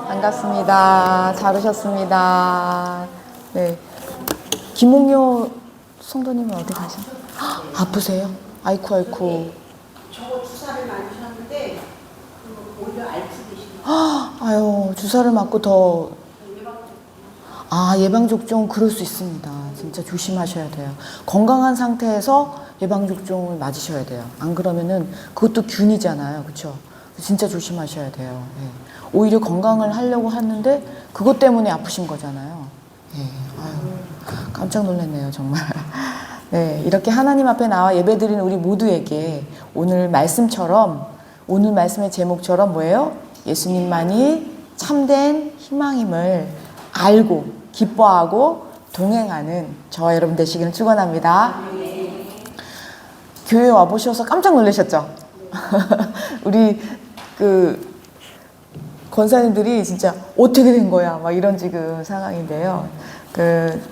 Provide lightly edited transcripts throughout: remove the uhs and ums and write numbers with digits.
반갑습니다. 잘 오셨습니다. 네. 김홍효 성도님은 어디 가셨나요? 아프세요? 아이쿠, 아이쿠. 저거 주사를 맞으셨는데 오히려 앓히시네요. 아유, 주사를 맞고 더. 예방접종 그럴 수 있습니다. 진짜 조심하셔야 돼요. 건강한 상태에서 예방접종을 맞으셔야 돼요. 안 그러면은 그것도 균이잖아요. 그쵸? 진짜 조심하셔야 돼요. 네. 오히려 건강을 하려고 하는데 그것 때문에 아프신 거잖아요. 네. 아유, 깜짝 놀랐네요, 정말. 네, 이렇게 하나님 앞에 나와 예배드리는 우리 모두에게 오늘 말씀처럼, 오늘 말씀의 제목처럼 뭐예요? 예수님만이 참된 희망임을 알고 기뻐하고 동행하는 저와 여러분 되시기를 축원합니다. 교회 와보셔서 깜짝 놀라셨죠? 우리 권사님들이 진짜 어떻게 된 거야? 막 이런 지금 상황인데요.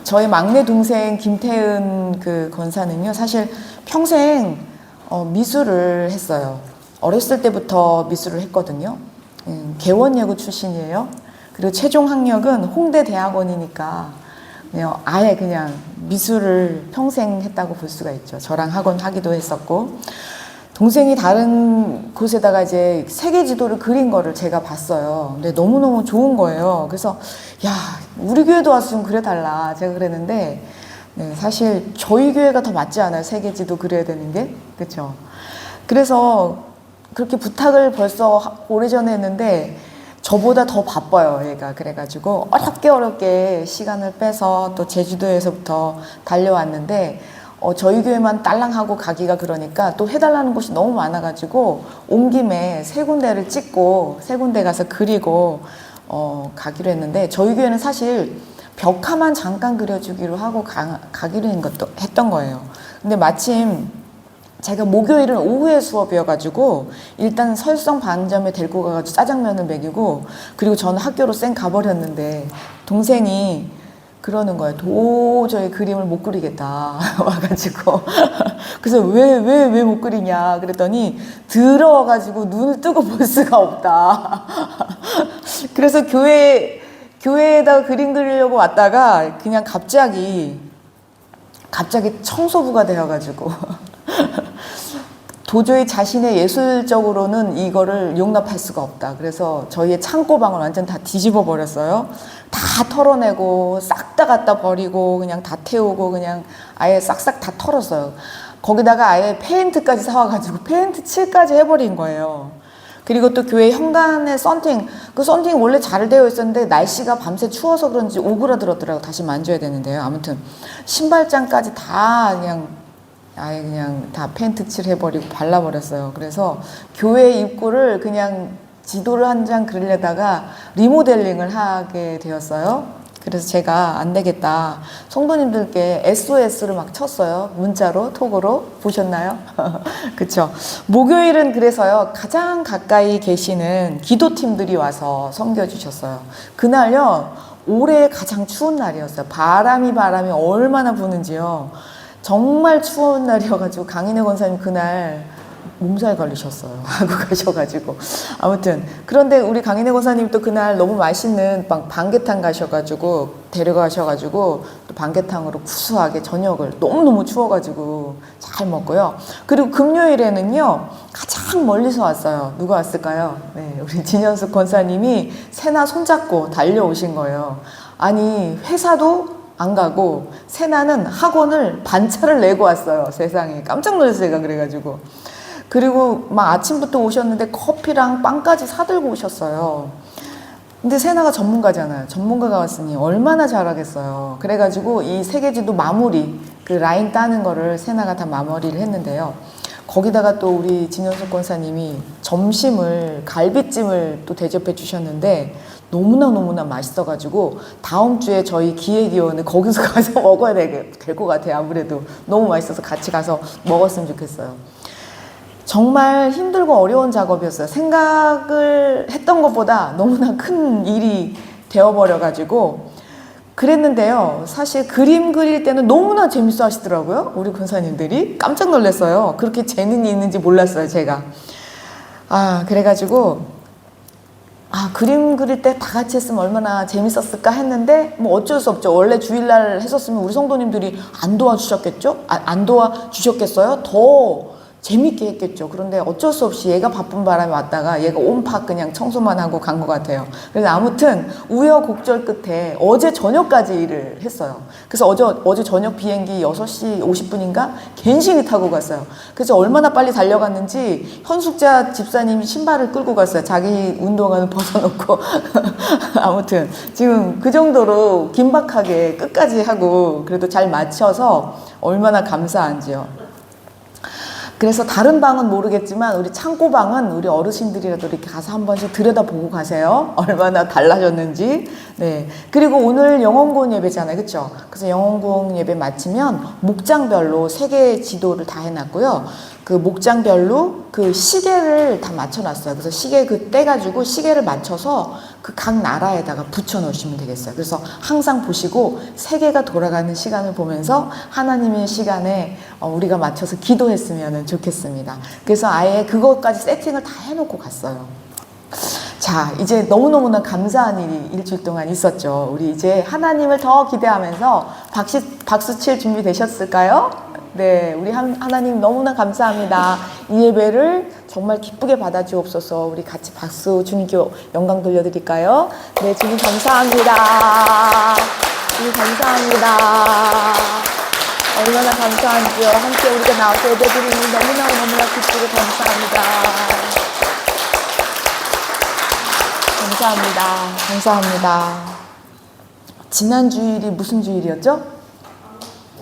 저희 막내 동생 김태은 권사는요, 사실 평생 미술을 했어요. 어렸을 때부터 미술을 했거든요. 개원예고 출신이에요. 그리고 최종 학력은 홍대 대학원이니까 아예 그냥 미술을 평생 했다고 볼 수가 있죠. 저랑 학원 하기도 했었고. 동생이 다른 곳에다가 이제 세계 지도를 그린 거를 제가 봤어요. 근데 너무너무 좋은 거예요. 그래서 야, 우리 교회도 와서 좀 그려달라. 제가 그랬는데 사실 저희 교회가 더 맞지 않아요? 세계 지도 그려야 되는 게. 그렇죠? 그래서 그렇게 부탁을 벌써 오래전에 했는데 저보다 더 바빠요, 얘가. 그래가지고 어렵게 시간을 빼서 또 제주도에서부터 달려왔는데 저희 교회만 딸랑하고 가기가 그러니까 또 해달라는 곳이 너무 많아가지고 온 김에 세 군데를 찍고 세 군데 가서 그리고 가기로 했는데, 저희 교회는 사실 벽화만 잠깐 그려주기로 하고 가기로 했던 거예요. 근데 마침 제가 목요일은 오후에 수업이어가지고 일단 설성 반점에 데리고 가가지고 짜장면을 먹이고, 그리고 저는 학교로 쌩 가버렸는데 동생이 그러는 거예요. 도저히 그림을 못 그리겠다. 와가지고. 그래서 왜 못 그리냐. 그랬더니 더러워가지고 눈을 뜨고 볼 수가 없다. 그래서 교회에다가 그림 그리려고 왔다가 그냥 갑자기 청소부가 되어가지고. 도저히 자신의 예술적으로는 이거를 용납할 수가 없다. 그래서 저희의 창고방을 완전 다 뒤집어 버렸어요. 다 털어내고 싹 다 갖다 버리고 그냥 다 태우고 그냥 아예 싹싹 다 털었어요. 거기다가 아예 페인트까지 사와가지고 페인트 칠까지 해버린 거예요. 그리고 또 교회 현관에 썬팅, 그 썬팅이 원래 잘 되어 있었는데 날씨가 밤새 추워서 그런지 오그라들었더라고요. 다시 만져야 되는데요. 아무튼 신발장까지 다 아예 그냥 다 페인트 칠 해버리고 발라버렸어요. 그래서 교회 입구를 그냥 지도를 한 장 그리려다가 리모델링을 하게 되었어요. 그래서 제가 안 되겠다. 성도님들께 SOS를 막 쳤어요. 문자로, 톡으로. 보셨나요? 그쵸. 목요일은 그래서요, 가장 가까이 계시는 기도팀들이 와서 섬겨주셨어요. 그날요, 올해 가장 추운 날이었어요. 바람이 얼마나 부는지요. 정말 추운 날이어가지고 강인혜 권사님 그날 몸살 걸리셨어요. 하고 가셔가지고. 아무튼 그런데 우리 강인혜 권사님 또 그날 너무 맛있는 반개탕 가셔가지고 데려가셔가지고 또 반개탕으로 구수하게 저녁을 너무너무 추워가지고 잘 먹고요. 그리고 금요일에는요, 가장 멀리서 왔어요. 누가 왔을까요? 네, 우리 진현숙 권사님이 새나 손잡고 달려오신 거예요. 아니, 회사도 안 가고 세나는 학원을 반차를 내고 왔어요. 세상에. 깜짝 놀랐어요. 제가 그래가지고. 그리고 막 아침부터 오셨는데 커피랑 빵까지 사들고 오셨어요. 근데 세나가 전문가잖아요. 전문가가 왔으니 얼마나 잘하겠어요. 그래가지고 이 세계지도 마무리, 그 라인 따는 거를 세나가 다 마무리를 했는데요. 거기다가 또 우리 진현숙 권사님이 점심을 갈비찜을 또 대접해 주셨는데 너무나 맛있어가지고 다음 주에 저희 기획위원은 거기서 가서 먹어야 될 것 같아요. 아무래도 너무 맛있어서 같이 가서 먹었으면 좋겠어요. 정말 힘들고 어려운 작업이었어요. 생각을 했던 것보다 너무나 큰 일이 되어버려가지고 그랬는데요. 사실 그림 그릴 때는 너무나 재밌어 하시더라고요. 우리 권사님들이. 깜짝 놀랐어요. 그렇게 재능이 있는지 몰랐어요, 제가. 그래가지고 아, 그림 그릴 때 다 같이 했으면 얼마나 재밌었을까 했는데 뭐 어쩔 수 없죠. 원래 주일날 했었으면 우리 성도님들이 안 도와주셨겠죠? 안 도와주셨겠어요? 더 재밌게 했겠죠. 그런데 어쩔 수 없이 얘가 바쁜 바람에 왔다가 얘가 온팍 그냥 청소만 하고 간 것 같아요. 그래서 아무튼 우여곡절 끝에 어제 저녁까지 일을 했어요. 그래서 어제 저녁 비행기 6시 50분인가 갠신히 타고 갔어요. 그래서 얼마나 빨리 달려갔는지 현숙자 집사님이 신발을 끌고 갔어요. 자기 운동화는 벗어놓고. 아무튼 지금 그 정도로 긴박하게 끝까지 하고 그래도 잘 마쳐서 얼마나 감사한지요. 그래서 다른 방은 모르겠지만 우리 창고방은 우리 어르신들이라도 이렇게 가서 한 번씩 들여다보고 가세요. 얼마나 달라졌는지. 네. 그리고 오늘 영혼구원 예배잖아요. 그렇죠? 그래서 영혼구원 예배 마치면 목장별로 3개의 지도를 다 해놨고요. 그 목장별로 그 시계를 다 맞춰놨어요. 그래서 시계 그 떼가지고 시계를 맞춰서 그 각 나라에다가 붙여놓으시면 되겠어요. 그래서 항상 보시고 세계가 돌아가는 시간을 보면서 하나님의 시간에 우리가 맞춰서 기도했으면 좋겠습니다. 그래서 아예 그것까지 세팅을 다 해놓고 갔어요. 자, 이제 너무너무나 감사한 일이 일주일 동안 있었죠. 우리 이제 하나님을 더 기대하면서 박수 칠 준비 되셨을까요? 네, 우리 하나님 너무나 감사합니다. 이 예배를 정말 기쁘게 받아주옵소서. 우리 같이 박수 주님께 영광 돌려드릴까요? 네, 주님 감사합니다. 주님 감사합니다. 얼마나 감사한지요. 함께 우리가 나와서 예배드리니 너무나 기쁘고 감사합니다. 감사합니다. 지난 주일이 무슨 주일이었죠?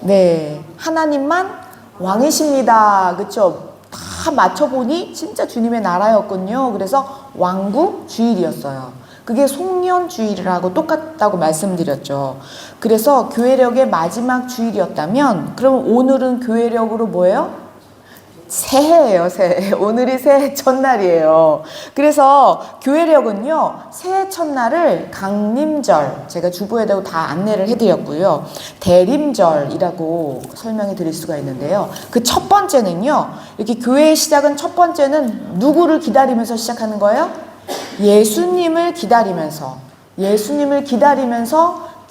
네, 하나님만 왕이십니다. 그렇죠? 다 맞춰보니 진짜 주님의 나라였군요. 그래서 왕국 주일이었어요. 그게 송년 주일이라고 똑같다고 말씀드렸죠. 그래서 교회력의 마지막 주일이었다면 그럼 오늘은 교회력으로 뭐예요? 새해예요, 새해. 오늘이 새해 첫날이에요. 그래서 교회력은요, 새해 첫날을 강림절, 제가 주보에다가 다 안내를 해드렸고요. 대림절이라고 설명해 드릴 수가 있는데요. 그 첫 번째는요, 이렇게 교회의 시작은 첫 번째는 누구를 기다리면서 시작하는 거예요? 예수님을 기다리면서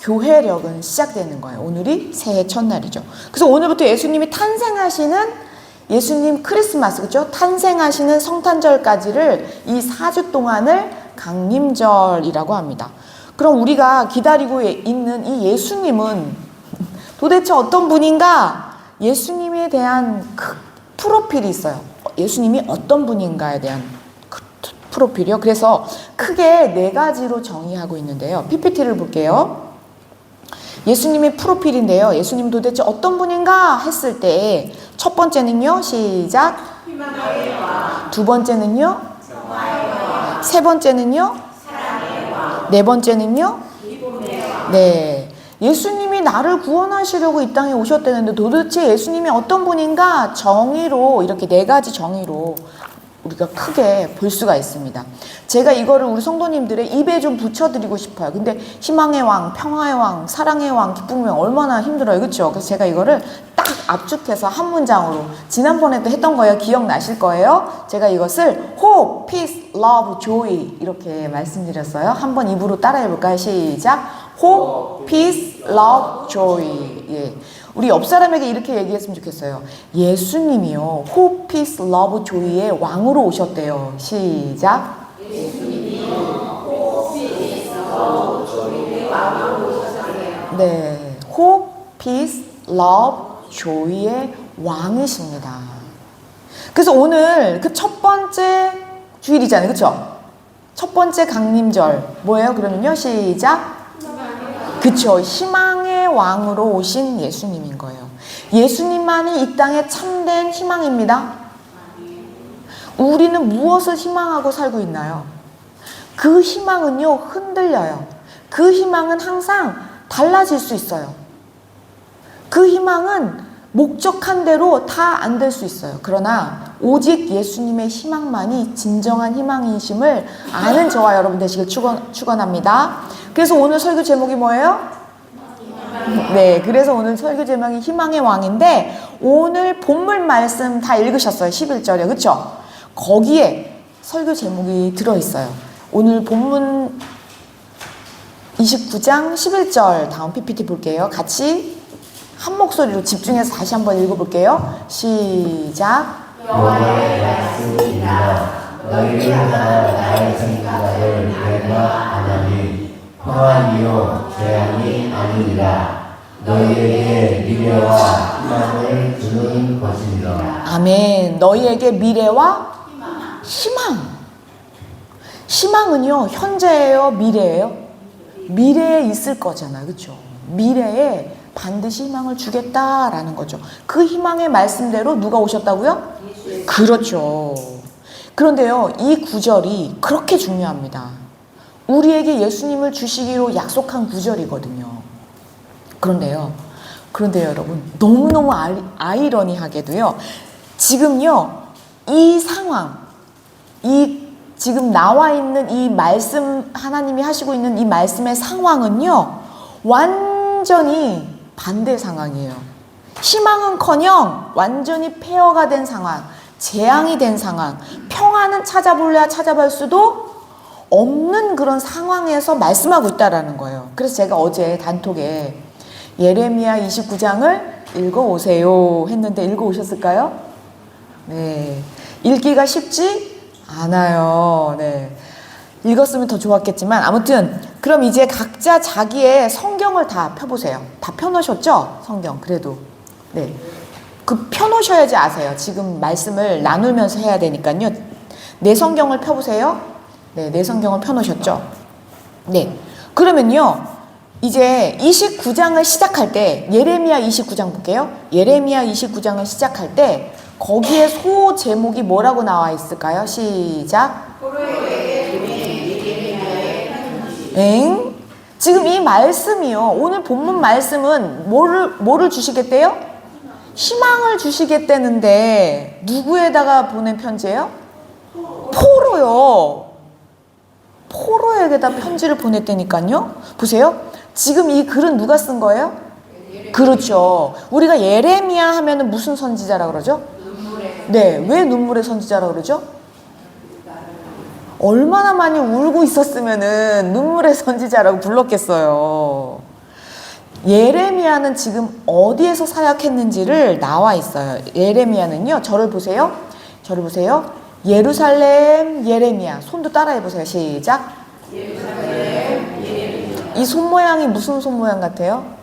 교회력은 시작되는 거예요. 오늘이 새해 첫날이죠. 그래서 오늘부터 예수님이 탄생하시는 예수님 크리스마스, 그죠? 탄생하시는 성탄절까지를 이 4주 동안을 강림절이라고 합니다. 그럼 우리가 기다리고 있는 이 예수님은 도대체 어떤 분인가? 예수님에 대한 프로필이 있어요. 예수님이 어떤 분인가에 대한 프로필이요. 그래서 크게 4가지로 정의하고 있는데요. PPT를 볼게요. 예수님의 프로필인데요. 예수님 도대체 어떤 분인가 했을 때 첫 번째는요. 시작. 두 번째는요. 세 번째는요. 네 번째는요. 네. 예수님이 나를 구원하시려고 이 땅에 오셨다는데 도대체 예수님이 어떤 분인가? 정의로 이렇게 4가지 정의로 우리가 크게 볼 수가 있습니다. 제가 이거를 우리 성도님들의 입에 좀 붙여드리고 싶어요. 근데 희망의 왕, 평화의 왕, 사랑의 왕, 기쁨의 왕 얼마나 힘들어요. 그렇죠? 그래서 제가 이거를 딱 압축해서 한 문장으로 지난번에도 했던 거예요. 기억나실 거예요. 제가 이것을 Hope, Peace, Love, Joy 이렇게 말씀드렸어요. 한번 입으로 따라해볼까요? 시작. Hope, Peace, Love, Joy. 예. 우리 옆 사람에게 이렇게 얘기했으면 좋겠어요. 예수님이요. Hope, Peace, Love, Joy의 왕으로 오셨대요. 시작. 예수님이요. Hope, Peace, Love, Joy의 왕으로 오셨대요. 네. Hope, Peace, Love, Joy의 왕이십니다. 그래서 오늘 그 첫 번째 주일이잖아요. 그렇죠? 첫 번째 강림절 뭐예요? 그러면요. 시작. 그쵸. 희망의 왕으로 오신 예수님인 거예요. 예수님만이 이 땅에 참된 희망입니다. 우리는 무엇을 희망하고 살고 있나요? 그 희망은요, 흔들려요. 그 희망은 항상 달라질 수 있어요. 그 희망은 목적한 대로 다 안 될 수 있어요. 그러나 오직 예수님의 희망만이 진정한 희망이심을 아는 저와 여러분 되시길 축원합니다. 그래서 오늘 설교 제목이 뭐예요? 네, 그래서 오늘 설교 제목이 희망의 왕인데 오늘 본문 말씀 다 읽으셨어요. 11절에. 그렇죠? 거기에 설교 제목이 들어있어요. 오늘 본문 29장 11절 다음 PPT 볼게요. 같이 한 목소리로 집중해서 다시 한번 읽어볼게요. 시작. 여호와의 말씀이라 너희를 향한 나의 생각을 내가 아나니 평안이요 재앙이 아니니라 너희에게 미래와 희망을 주는 것이니라. 아멘. 너희에게 미래와 희망은요 현재예요, 미래예요? 미래에 있을 거잖아요, 그렇죠? 미래에 반드시 희망을 주겠다라는 거죠. 그 희망의 말씀대로 누가 오셨다고요? 그렇죠. 그런데요, 이 구절이 그렇게 중요합니다. 우리에게 예수님을 주시기로 약속한 구절이거든요. 그런데요, 여러분, 너무너무 아이러니하게도요, 지금요, 이 상황, 지금 나와 있는 이 말씀, 하나님이 하시고 있는 이 말씀의 상황은요, 완전히 반대 상황이에요. 희망은커녕 완전히 폐허가 된 상황, 재앙이 된 상황, 평안은 찾아볼래야 찾아볼 수도 없는 그런 상황에서 말씀하고 있다라는 거예요. 그래서 제가 어제 단톡에 예레미야 29장을 읽어오세요 했는데 읽어오셨을까요? 네. 읽기가 쉽지 않아요. 네. 읽었으면 더 좋았겠지만 아무튼 그럼 이제 각자 자기의 성경을 다 펴보세요. 다 펴놓으셨죠? 성경 그래도. 네. 그 펴놓으셔야지 아세요. 지금 말씀을 나누면서 해야 되니까요. 내 성경을 펴보세요. 네, 내 성경을 펴놓으셨죠? 네. 그러면요. 이제 29장을 시작할 때 예레미야 29장 볼게요. 예레미야 29장을 시작할 때 거기에 소 제목이 뭐라고 나와 있을까요? 시작. 엥? 지금 이 말씀이요. 오늘 본문 말씀은 뭐를 주시겠대요? 희망을 주시겠다는데 누구에다가 보낸 편지예요? 포로요. 포로에게다 편지를 보냈다니까요. 보세요. 지금 이 글은 누가 쓴 거예요? 그렇죠. 우리가 예레미야 하면은 무슨 선지자라 그러죠? 네, 왜 눈물의 선지자라 그러죠? 얼마나 많이 울고 있었으면은 눈물의 선지자라고 불렀겠어요. 예레미야는 지금 어디에서 사역했는지를 나와 있어요. 예레미야는요, 저를 보세요. 예루살렘 예레미야. 손도 따라해 보세요. 시작. 예루살렘 예레미야. 이 손 모양이 무슨 손 모양 같아요?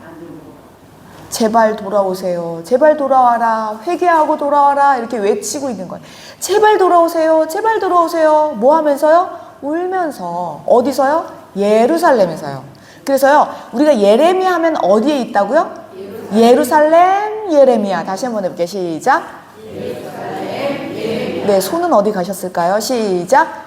제발 돌아오세요. 제발 돌아와라. 회개하고 돌아와라. 이렇게 외치고 있는 거예요. 제발 돌아오세요. 제발 돌아오세요. 뭐 하면서요? 울면서. 어디서요? 예루살렘에서요. 그래서요, 우리가 예레미야 하면 어디에 있다고요? 예루살렘 예레미야. 다시 한번 해볼게요. 시작. 예루살렘 예레미야. 네, 손은 어디 가셨을까요? 시작.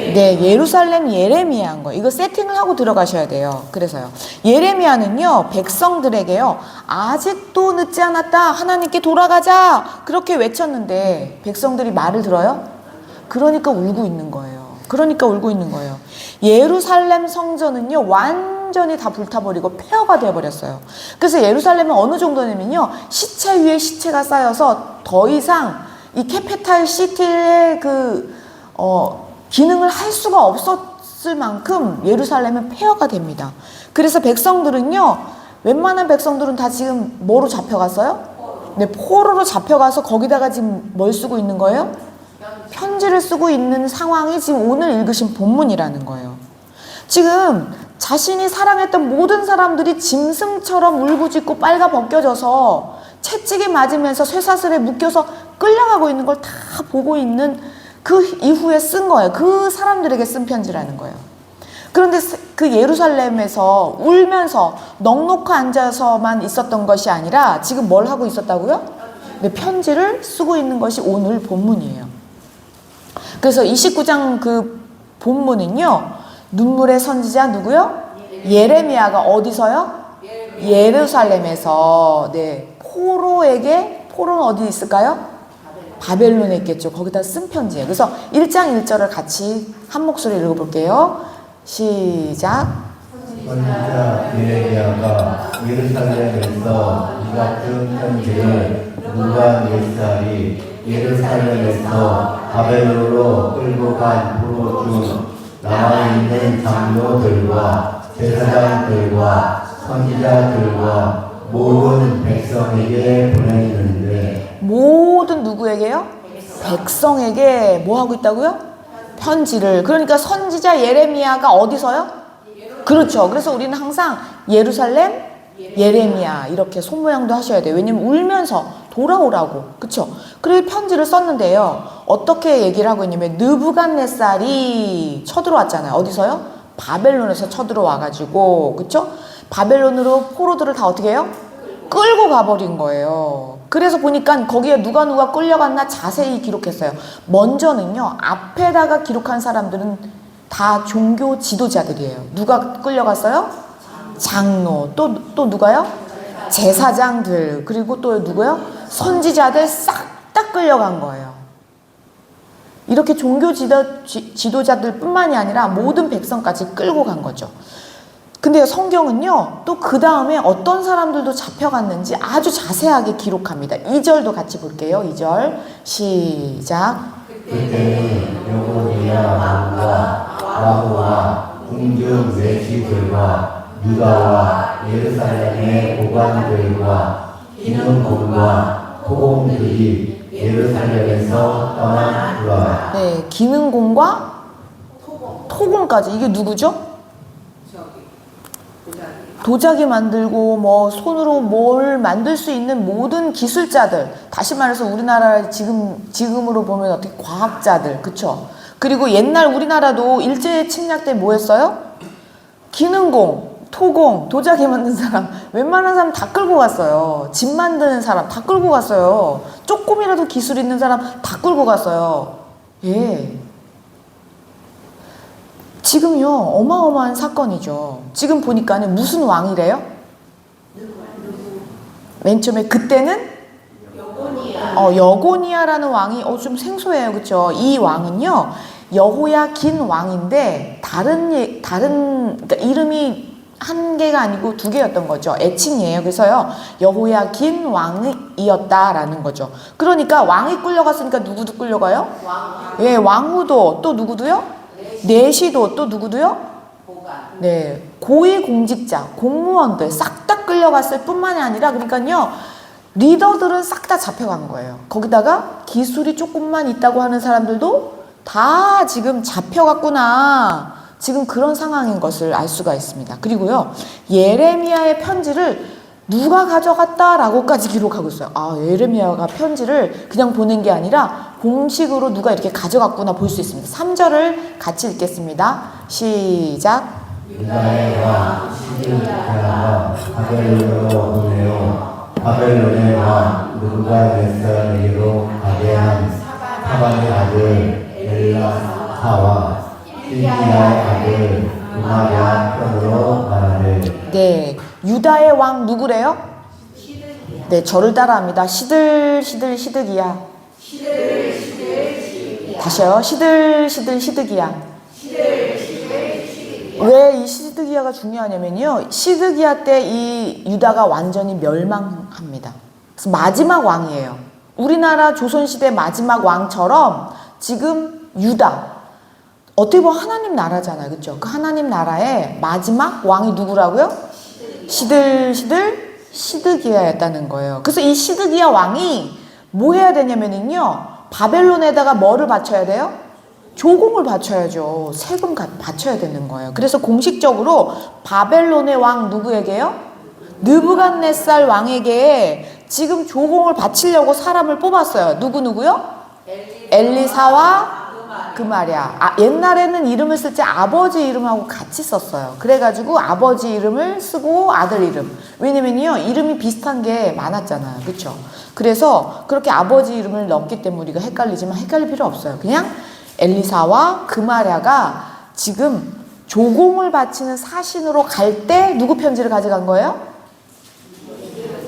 네, 예루살렘 예레미야인 거예요. 이거 세팅을 하고 들어가셔야 돼요. 그래서요. 예레미야는요, 백성들에게요, 아직도 늦지 않았다. 하나님께 돌아가자. 그렇게 외쳤는데, 백성들이 말을 들어요? 그러니까 울고 있는 거예요. 예루살렘 성전은요, 완전히 다 불타버리고 폐허가 되어버렸어요. 그래서 예루살렘은 어느 정도냐면요, 시체 위에 시체가 쌓여서 더 이상 이 캐피탈 시티의 기능을 할 수가 없었을 만큼 예루살렘은 폐허가 됩니다. 그래서 백성들은요, 웬만한 백성들은 다 지금 뭐로 잡혀갔어요? 네, 포로로 잡혀가서 거기다가 지금 뭘 쓰고 있는 거예요? 편지를 쓰고 있는 상황이 지금 오늘 읽으신 본문이라는 거예요. 지금 자신이 사랑했던 모든 사람들이 짐승처럼 울부짖고 빨가 벗겨져서 채찍에 맞으면서 쇠사슬에 묶여서 끌려가고 있는 걸 다 보고 있는 그 이후에 쓴 거예요. 그 사람들에게 쓴 편지라는 거예요. 그런데 그 예루살렘에서 울면서 넋놓고 앉아서만 있었던 것이 아니라 지금 뭘 하고 있었다고요? 네, 편지를 쓰고 있는 것이 오늘 본문이에요. 그래서 29장 그 본문은요, 눈물의 선지자 누구요? 예레미야가 어디서요? 예루살렘에서. 네, 포로는 어디 있을까요? 바벨론에 있겠죠. 거기다 쓴 편지예요. 그래서 1장 1절을 같이 한 목소리 읽어볼게요. 시작. 선지자 예레미야가 예루살렘에서 이 같은 편지를 누가 몇 살이 예루살렘에서 바벨론으로 끌고 간 포로 중 남아있는 장로들과 제사장들과 선지자들과 모든 백성에게 보내는데 모든 누구에게요? 백성에게 뭐 하고 있다고요? 편지를. 그러니까 선지자 예레미야가 어디서요? 그렇죠. 그래서 우리는 항상 예루살렘 예레미야 이렇게 손모양도 하셔야 돼요. 왜냐면 울면서 돌아오라고. 그렇죠? 그래서 편지를 썼는데요. 어떻게 얘기를 하고 있냐면 느부갓네살이 쳐들어왔잖아요. 어디서요? 바벨론에서 쳐들어와가지고 그렇죠? 바벨론으로 포로들을 다 어떻게 해요? 끌고 가버린 거예요. 그래서 보니까 거기에 누가 끌려갔나 자세히 기록했어요. 먼저는요, 앞에다가 기록한 사람들은 다 종교 지도자들이에요. 누가 끌려갔어요? 장로. 또 누가요? 제사장들. 그리고 또 누구요? 선지자들 싹 다 끌려간 거예요. 이렇게 종교 지도자들 뿐만이 아니라 모든 백성까지 끌고 간 거죠. 근데 성경은요, 또 그 다음에 어떤 사람들도 잡혀갔는지 아주 자세하게 기록합니다. 2절도 같이 볼게요. 2절 시작. 그때는 여호야 왕과 라호와 궁중 외치들과 유다와 예루살렘의 고관들과 기능공과 토공들이 예루살렘에서 떠나더라. 네, 기능공과 토공까지. 이게 누구죠? 도자기 만들고 뭐 손으로 뭘 만들 수 있는 모든 기술자들, 다시 말해서 우리나라 지금으로 보면 어떻게 과학자들, 그쵸? 그리고 옛날 우리나라도 일제 침략 때 뭐 했어요? 기능공, 토공, 도자기 만든 사람, 웬만한 사람 다 끌고 갔어요. 집 만드는 사람 다 끌고 갔어요. 조금이라도 기술 있는 사람 다 끌고 갔어요. 예. 지금요, 어마어마한 사건이죠. 지금 보니까는 무슨 왕이래요? 맨 처음에 그때는 여고니아라는 왕이 좀 생소해요, 그렇죠? 이 왕은요, 여호야긴 왕인데 그러니까 이름이 한 개가 아니고 두 개였던 거죠. 애칭이에요. 그래서요, 여호야긴 왕이었다라는 거죠. 그러니까 왕이 끌려갔으니까 누구도 끌려가요? 예, 왕후도 또 누구도요? 내시도 또 누구도요? 네, 고위공직자, 공무원들 싹 다 끌려갔을 뿐만이 아니라 그러니까요, 리더들은 싹 다 잡혀간 거예요. 거기다가 기술이 조금만 있다고 하는 사람들도 다 지금 잡혀갔구나. 지금 그런 상황인 것을 알 수가 있습니다. 그리고요, 예레미야의 편지를 누가 가져갔다라고까지 기록하고 있어요. 아, 예레미야가 편지를 그냥 보낸 게 아니라 공식으로 누가 이렇게 가져갔구나 볼 수 있습니다. 3절을 같이 읽겠습니다. 시작. 유다의 왕 시드기야가 바벨론으로 보내어 바벨론의 왕 느부갓네살에게로 가게 한 사반의 아들 엘라사와 시드기야의 아들 그마랴 편으로 말하되. 네, 유다의 왕 누구래요? 네, 저를 따라합니다. 시드기야. 다시요. 시드기야. 왜 이 시드기야가 중요하냐면요, 시드기야 때 이 유다가 완전히 멸망합니다. 그래서 마지막 왕이에요. 우리나라 조선시대 마지막 왕처럼 지금 유다, 어떻게 보면 하나님 나라잖아요. 그렇죠? 그 하나님 나라의 마지막 왕이 누구라고요? 시드기야였다는 거예요. 그래서 이 시드기야 왕이 뭐 해야 되냐면요, 바벨론에다가 뭐를 바쳐야 돼요? 조공을 바쳐야죠. 세금 바쳐야 되는 거예요. 그래서 공식적으로 바벨론의 왕 누구에게요? 느부갓네살 왕에게 지금 조공을 바치려고 사람을 뽑았어요. 누구요? 엘리사와 그마랴. 옛날에는 이름을 쓸 때 아버지 이름하고 같이 썼어요. 그래가지고 아버지 이름을 쓰고 아들 이름. 왜냐면요, 이름이 비슷한 게 많았잖아요. 그렇죠? 그래서 그렇게 아버지 이름을 넣었기 때문에 우리가 헷갈리지만 헷갈릴 필요 없어요. 그냥 엘리사와 그마랴가 지금 조공을 바치는 사신으로 갈 때 누구 편지를 가져간 거예요?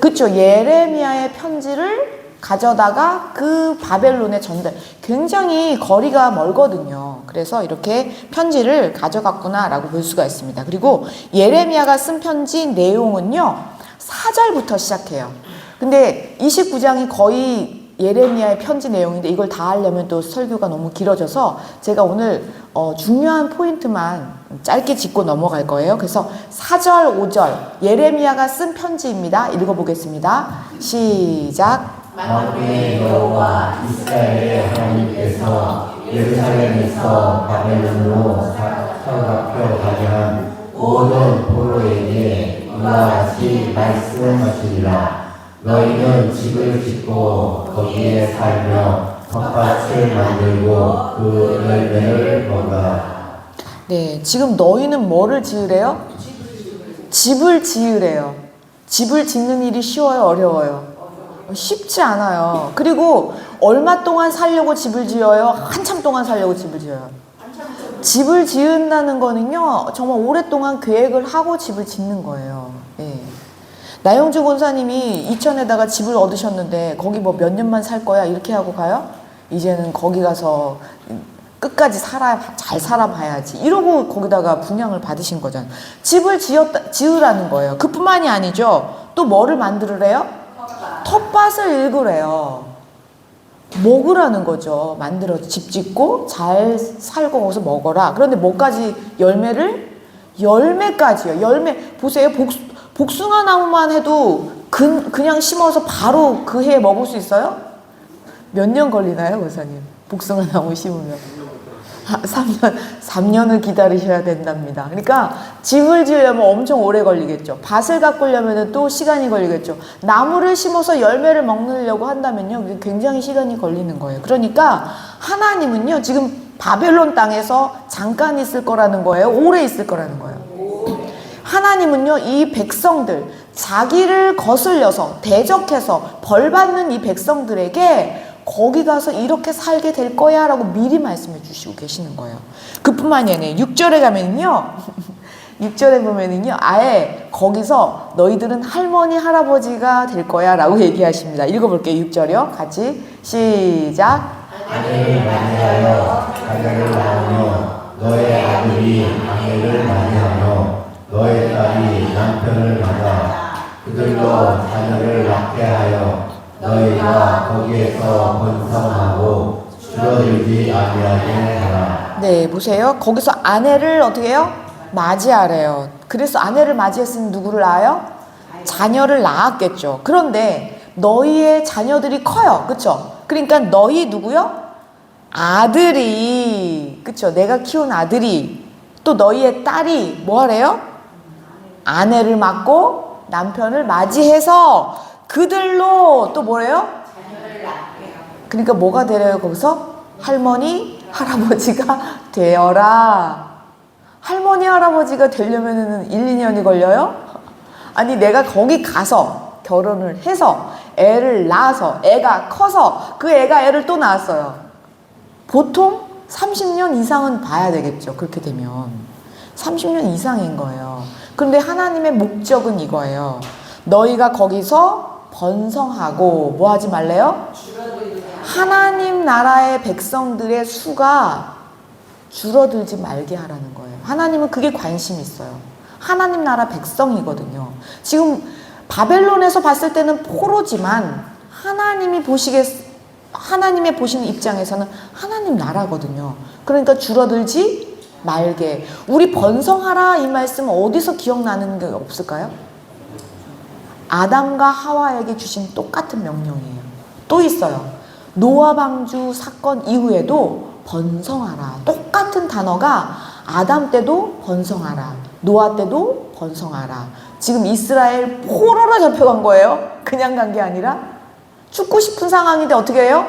그렇죠. 예레미야의 편지를 가져다가 그 바벨론에 전달. 굉장히 거리가 멀거든요. 그래서 이렇게 편지를 가져갔구나라고 볼 수가 있습니다. 그리고 예레미야가 쓴 편지 내용은요, 4절부터 시작해요. 근데 29장이 거의 예레미야의 편지 내용인데 이걸 다 하려면 또 설교가 너무 길어져서 제가 오늘 중요한 포인트만 짧게 짚고 넘어갈 거예요. 그래서 4절, 5절 예레미야가 쓴 편지입니다. 읽어보겠습니다. 시작. 만군의 여호와 이스라엘의 하나님께서 예루살렘에서 바벨론으로 사로잡혀 가게 한 모든 포로에게 이와 같이 말씀하시리라. 너희는 집을 짓고 거기에 살며 텃밭을 만들고 그 열매를 먹어라. 네, 지금 너희는 뭐를 지으래요? 집을 지으래요. 집을 짓는 일이 쉬워요, 어려워요? 쉽지 않아요. 그리고 얼마 동안 살려고 집을 지어요? 한참 동안 살려고 집을 지어요. 집을 지은다는 거는요, 정말 오랫동안 계획을 하고 집을 짓는 거예요. 예. 나영주 권사님이 이천에다가 집을 얻으셨는데 거기 뭐 몇 년만 살 거야 이렇게 하고 가요? 이제는 거기 가서 끝까지 잘 살아봐야지 이러고 거기다가 분양을 받으신 거잖아요. 집을 지으라는 거예요. 그뿐만이 아니죠. 또 뭐를 만들으래요? 텃밭을 읽으래요. 먹으라는 거죠. 만들어서 집 짓고 잘 살고 거기서 먹어라. 그런데 뭐까지 열매까지요. 열매 보세요. 복숭아 나무만 해도 그냥 심어서 바로 그 해에 먹을 수 있어요? 몇 년 걸리나요, 권사님? 복숭아 나무 심으면 3년을 기다리셔야 된답니다. 그러니까 집을 지으려면 엄청 오래 걸리겠죠. 밭을 가꾸려면 또 시간이 걸리겠죠. 나무를 심어서 열매를 먹으려고 한다면요, 굉장히 시간이 걸리는 거예요. 그러니까 하나님은요, 지금 바벨론 땅에서 잠깐 있을 거라는 거예요? 오래 있을 거라는 거예요? 하나님은요, 이 백성들, 자기를 거슬려서 대적해서 벌받는 이 백성들에게 거기 가서 이렇게 살게 될 거야 라고 미리 말씀해 주시고 계시는 거예요. 그뿐만이 아니에요. 6절에 가면은요, 6절에 보면은요, 아예 거기서 너희들은 할머니, 할아버지가 될 거야 라고 얘기하십니다. 읽어볼게요. 6절이요. 같이 시작. 아내를 맞이하여 자녀를 낳으며 너의 아들이 아내를 맞이하며 너의 딸이 남편을 맞아 그들로 자녀를 낳게 하여 너희가 거기에서 번성하고 줄어들지 아니하게 하라. 네, 보세요. 거기서 아내를 어떻게 해요? 맞이하래요. 그래서 아내를 맞이했으니 누구를 낳아요? 자녀를 낳았겠죠. 그런데 너희의 자녀들이 커요. 그쵸? 그러니까 너희 누구요? 아들이, 그쵸? 내가 키운 아들이, 또 너희의 딸이 뭐 하래요? 아내를 맡고 남편을 맞이해서 그들로 또 뭐래요? 그러니까 뭐가 되래요? 거기서 할머니, 할아버지가 되어라. 할머니, 할아버지가 되려면 1, 2년이 걸려요? 아니, 내가 거기 가서 결혼을 해서 애를 낳아서 애가 커서 그 애가 애를 또 낳았어요. 보통 30년 이상은 봐야 되겠죠. 그렇게 되면 30년 이상인 거예요. 그런데 하나님의 목적은 이거예요. 너희가 거기서 번성하고 뭐 하지 말래요? 하나님 나라의 백성들의 수가 줄어들지 말게 하라는 거예요. 하나님은 그게 관심이 있어요. 하나님 나라 백성이거든요. 지금 바벨론에서 봤을 때는 포로지만 하나님의 보시는 입장에서는 하나님 나라거든요. 그러니까 줄어들지 말게. 우리 번성하라 이 말씀은 어디서 기억나는 게 없을까요? 아담과 하와에게 주신 똑같은 명령이에요. 또 있어요. 노아 방주 사건 이후에도 번성하라. 똑같은 단어가 아담 때도 번성하라. 노아 때도 번성하라. 지금 이스라엘 포로로 잡혀간 거예요. 그냥 간 게 아니라 죽고 싶은 상황인데 어떻게 해요?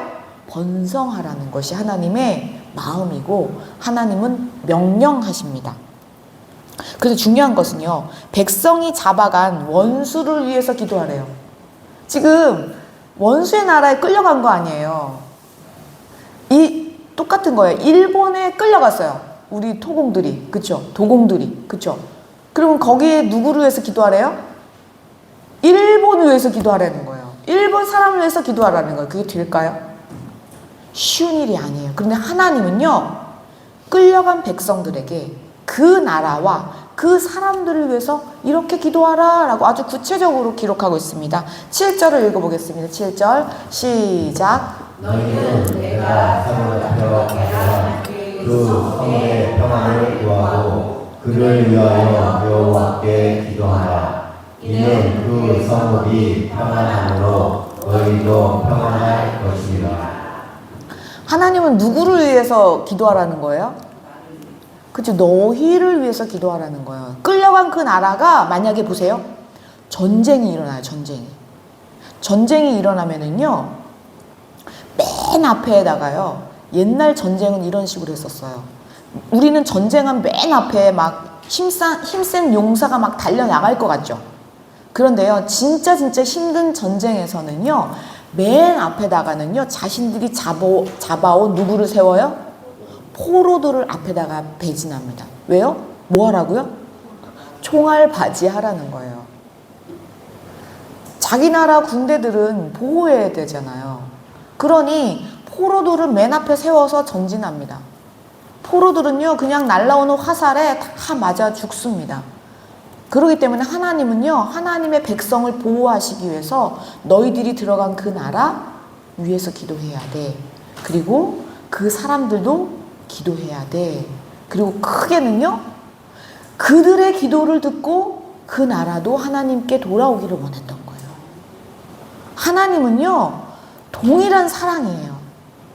번성하라는 것이 하나님의 마음이고 하나님은 명령하십니다. 그래서 중요한 것은요, 백성이 잡아간 원수를 위해서 기도하래요. 지금 원수의 나라에 끌려간 거 아니에요. 똑같은 거예요. 일본에 끌려갔어요. 우리 토공들이, 그쵸? 도공들이, 그쵸? 그러면 거기에 누구를 위해서 기도하래요? 일본을 위해서 기도하라는 거예요. 일본 사람을 위해서 기도하라는 거예요. 그게 될까요? 쉬운 일이 아니에요. 그런데 하나님은요, 끌려간 백성들에게 그 나라와 그 사람들을 위해서 이렇게 기도하라 라고 아주 구체적으로 기록하고 있습니다. 7절을 읽어보겠습니다. 7절 시작. 너희는 내가 사로잡혀 가져간 그 성의 평안을 구하고 그를 위하여 여호와께 기도하라. 이는 그 성읍이 평안함으로 너희도 평안할 것이라. 하나님은 누구를 위해서 기도하라는 거예요? 그렇죠. 너희를 위해서 기도하라는 거예요. 끌려간 그 나라가 만약에 보세요. 전쟁이 일어나요. 전쟁이 일어나면은요. 맨 앞에다가요. 옛날 전쟁은 이런 식으로 했었어요. 우리는 전쟁은 맨 앞에 막 힘센 용사가 막 달려나갈 것 같죠. 그런데요. 진짜 힘든 전쟁에서는요. 맨 앞에다가는요. 자신들이 잡아온 누구를 세워요? 포로들을 앞에다가 배진합니다. 왜요? 뭐 하라고요? 총알 바지하라는 거예요. 자기 나라 군대들은 보호해야 되잖아요. 그러니 포로들을 맨 앞에 세워서 전진합니다. 포로들은요, 그냥 날라오는 화살에 다 맞아 죽습니다. 그렇기 때문에 하나님은요, 하나님의 백성을 보호하시기 위해서 너희들이 들어간 그 나라 위에서 기도해야 돼. 그리고 그 사람들도 기도해야 돼. 그리고 크게는요, 그들의 기도를 듣고 그 나라도 하나님께 돌아오기를 원했던 거예요. 하나님은요, 동일한 사랑이에요.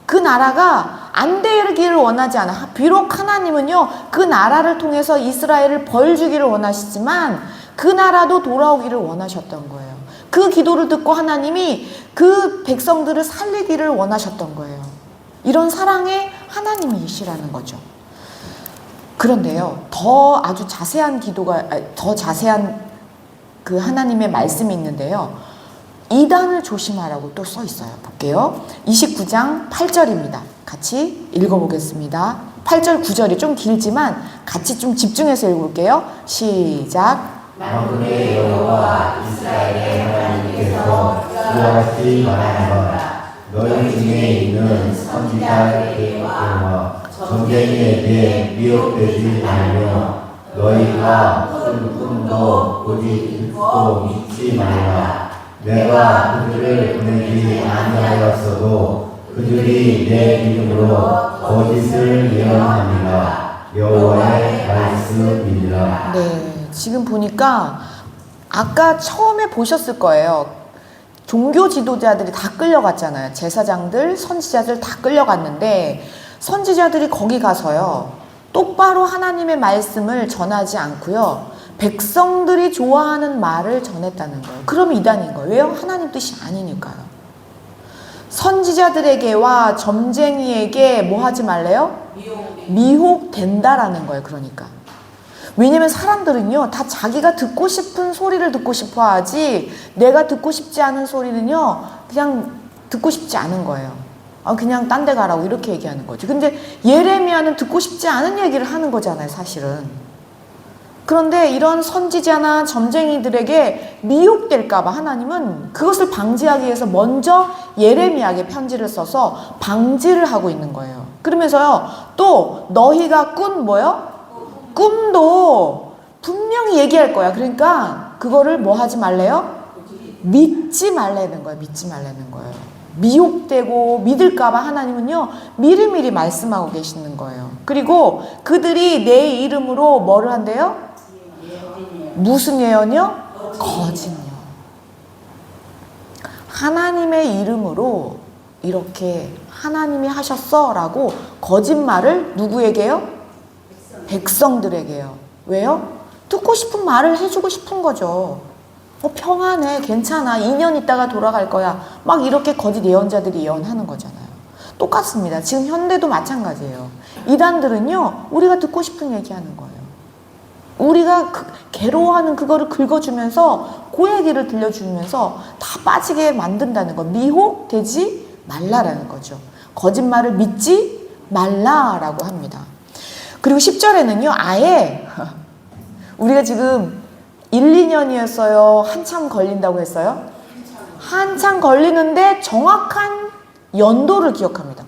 그 나라가 안 되기를 원하지 않아. 비록 하나님은요, 그 나라를 통해서 이스라엘을 벌 주기를 원하시지만 그 나라도 돌아오기를 원하셨던 거예요. 그 기도를 듣고 하나님이 그 백성들을 살리기를 원하셨던 거예요. 이런 사랑의 하나님이시라는 거죠. 그런데요, 더 자세한 그 하나님의 말씀이 있는데요. 이단을 조심하라고 또 써 있어요. 볼게요. 29장 8절입니다. 같이 읽어보겠습니다. 8절 9절이 좀 길지만 같이 좀 집중해서 읽을게요. 시작. 만군의 여호와 이스라엘의 하나님께서 이같이 말하노라. 너희 중에 있는 선지자에게와 전쟁에게 미혹되지 말며 너희가 큰 꿈도 보지 듣고 믿지 말라. 내가 그들을 보내지 아니하였어도 그들이 내 이름으로 거짓을 예언함이라. 여호와의 말씀이니라. 네, 지금 보니까 아까 처음에 보셨을 거예요. 종교 지도자들이 다 끌려갔잖아요. 제사장들, 선지자들 다 끌려갔는데 선지자들이 거기 가서요. 똑바로 하나님의 말씀을 전하지 않고요. 백성들이 좋아하는 말을 전했다는 거예요. 그럼 이단인 거예요. 왜요? 하나님 뜻이 아니니까요. 선지자들에게와 점쟁이에게 뭐 하지 말래요? 미혹된다라는 거예요. 그러니까. 왜냐면 사람들은요, 다 자기가 듣고 싶은 소리를 듣고 싶어 하지, 내가 듣고 싶지 않은 소리는요, 그냥 듣고 싶지 않은 거예요. 그냥 딴 데 가라고 이렇게 얘기하는 거죠. 근데 예레미야는 듣고 싶지 않은 얘기를 하는 거잖아요, 사실은. 그런데 이런 선지자나 점쟁이들에게 미혹될까봐 하나님은 그것을 방지하기 위해서 먼저 예레미야에게 편지를 써서 방지를 하고 있는 거예요. 그러면서요, 또 너희가 꾼 뭐요? 꿈도 분명히 얘기할 거야. 그러니까 그거를 뭐 하지 말래요? 믿지 말라는 거예요. 믿지 말라는 거예요. 미혹되고 믿을까봐 하나님은요, 미리미리 말씀하고 계시는 거예요. 그리고 그들이 내 이름으로 뭐를 한대요? 무슨 예언이요? 거짓 예언. 하나님의 이름으로 이렇게 하나님이 하셨어 라고 거짓말을 누구에게요? 백성들에게요. 왜요? 듣고 싶은 말을 해주고 싶은 거죠. 평안해, 괜찮아, 2년 있다가 돌아갈 거야, 막 이렇게 거짓 예언자들이 예언하는 거잖아요. 똑같습니다. 지금 현대도 마찬가지예요. 이단들은요, 우리가 듣고 싶은 얘기하는 거예요. 우리가 괴로워하는 그거를 긁어주면서 그 얘기를 들려주면서 다 빠지게 만든다는 거. 미혹되지 말라라는 거죠. 거짓말을 믿지 말라라고 합니다. 그리고 10절에는요, 아예 우리가 지금 1, 2년이었어요? 한참 걸린다고 했어요? 한참 걸리는데 정확한 연도를 기억합니다.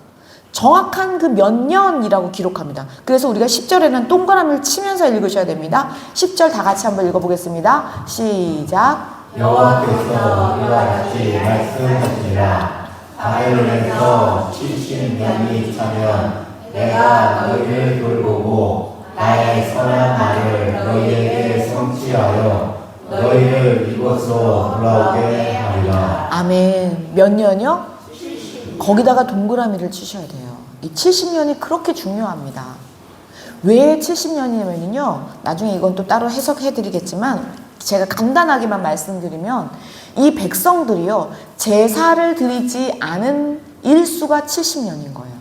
정확한 그 몇 년이라고 기록합니다. 그래서 우리가 10절에는 동그라미를 치면서 읽으셔야 됩니다. 10절 다 같이 한번 읽어보겠습니다. 시작. 여호와께서 이와 같이 말씀하시니라. 바벨론에서 70년이 차면 내가 너희를 돌보고 나의 선한 말을 너희에게 성취하여 너희를 이곳으로 돌아오게 하리라. 아멘. 몇 년이요? 거기다가 동그라미를 치셔야 돼요. 이 70년이 그렇게 중요합니다. 왜 70년이냐면요. 나중에 이건 또 따로 해석해 드리겠지만 제가 간단하게만 말씀드리면 이 백성들이요. 제사를 드리지 않은 일수가 70년인 거예요.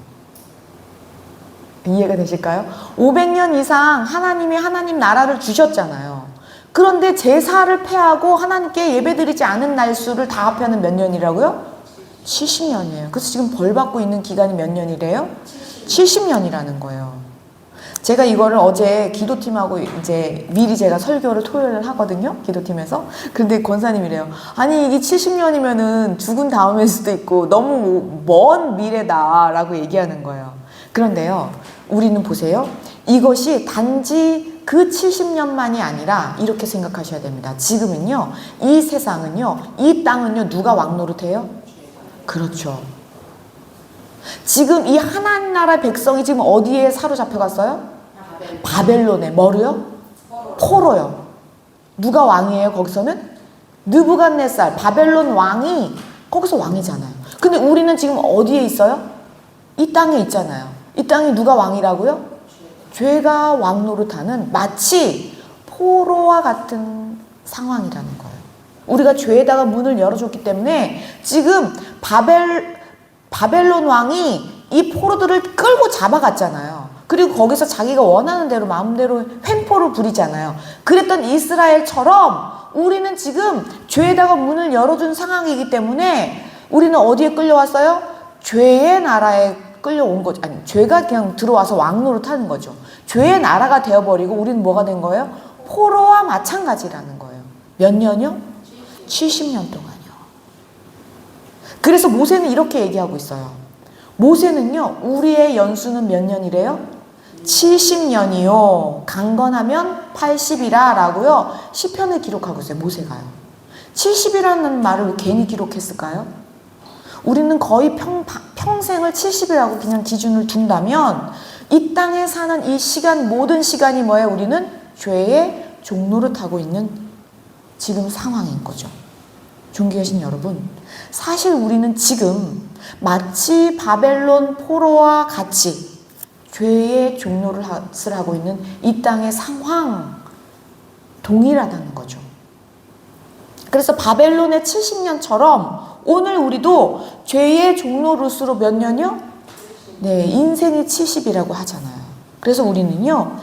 이해가 되실까요? 500년 이상 하나님이 하나님 나라를 주셨잖아요. 그런데 제사를 폐하고 하나님께 예배드리지 않은 날수를 다 합하면 몇 년이라고요? 70년이에요. 그래서 지금 벌 받고 있는 기간이 몇 년이래요? 70년이라는 거예요. 제가 이거를 어제 기도팀하고 이제 미리 제가 설교를 토요일을 하거든요. 기도팀에서. 근데 권사님이래요. 아니 이게 70년이면은 죽은 다음일 수도 있고 너무 먼 미래다라고 얘기하는 거예요. 그런데요. 우리는 보세요. 이것이 단지 그 70년만이 아니라 이렇게 생각하셔야 됩니다. 지금은요. 이 세상은요. 이 땅은요. 누가 왕노릇해요? 그렇죠. 지금 이 하나님 나라 백성이 지금 어디에 사로잡혀 갔어요? 바벨론에. 뭐로요? 포로요. 누가 왕이에요? 거기서는? 느부갓네살. 바벨론 왕이 거기서 왕이잖아요. 근데 우리는 지금 어디에 있어요? 이 땅에 있잖아요. 이 땅이 누가 왕이라고요? 죄가 왕노릇하는 마치 포로와 같은 상황이라는 거예요. 우리가 죄에다가 문을 열어줬기 때문에 지금 바벨론 왕이 이 포로들을 끌고 잡아갔잖아요. 그리고 거기서 자기가 원하는 대로 마음대로 횡포를 부리잖아요. 그랬던 이스라엘처럼 우리는 지금 죄에다가 문을 열어준 상황이기 때문에 우리는 어디에 끌려왔어요? 죄의 나라에 끌려온 거죠. 아니, 죄가 그냥 들어와서 왕노릇하는 거죠. 죄의 나라가 되어버리고 우리는 뭐가 된 거예요? 포로와 마찬가지라는 거예요. 몇 년이요? 70년 동안요. 그래서 모세는 이렇게 얘기하고 있어요. 모세는요, 우리의 연수는 몇 년이래요? 70년이요. 강건하면 80이라 라고요. 시편을 기록하고 있어요. 모세가요. 70이라는 말을 왜 괜히 기록했을까요? 우리는 거의 평생을 70이라고 그냥 기준을 둔다면 이 땅에 사는 이 시간, 모든 시간이 뭐예요? 우리는 죄의 종노릇하고 있는 지금 상황인 거죠. 존귀하신 여러분, 사실 우리는 지금 마치 바벨론 포로와 같이 죄의 종노릇을 하고 있는 이 땅의 상황 동일하다는 거죠. 그래서 바벨론의 70년처럼 오늘 우리도 죄의 종노릇으로 몇 년이요? 네, 인생이 70이라고 하잖아요. 그래서 우리는요,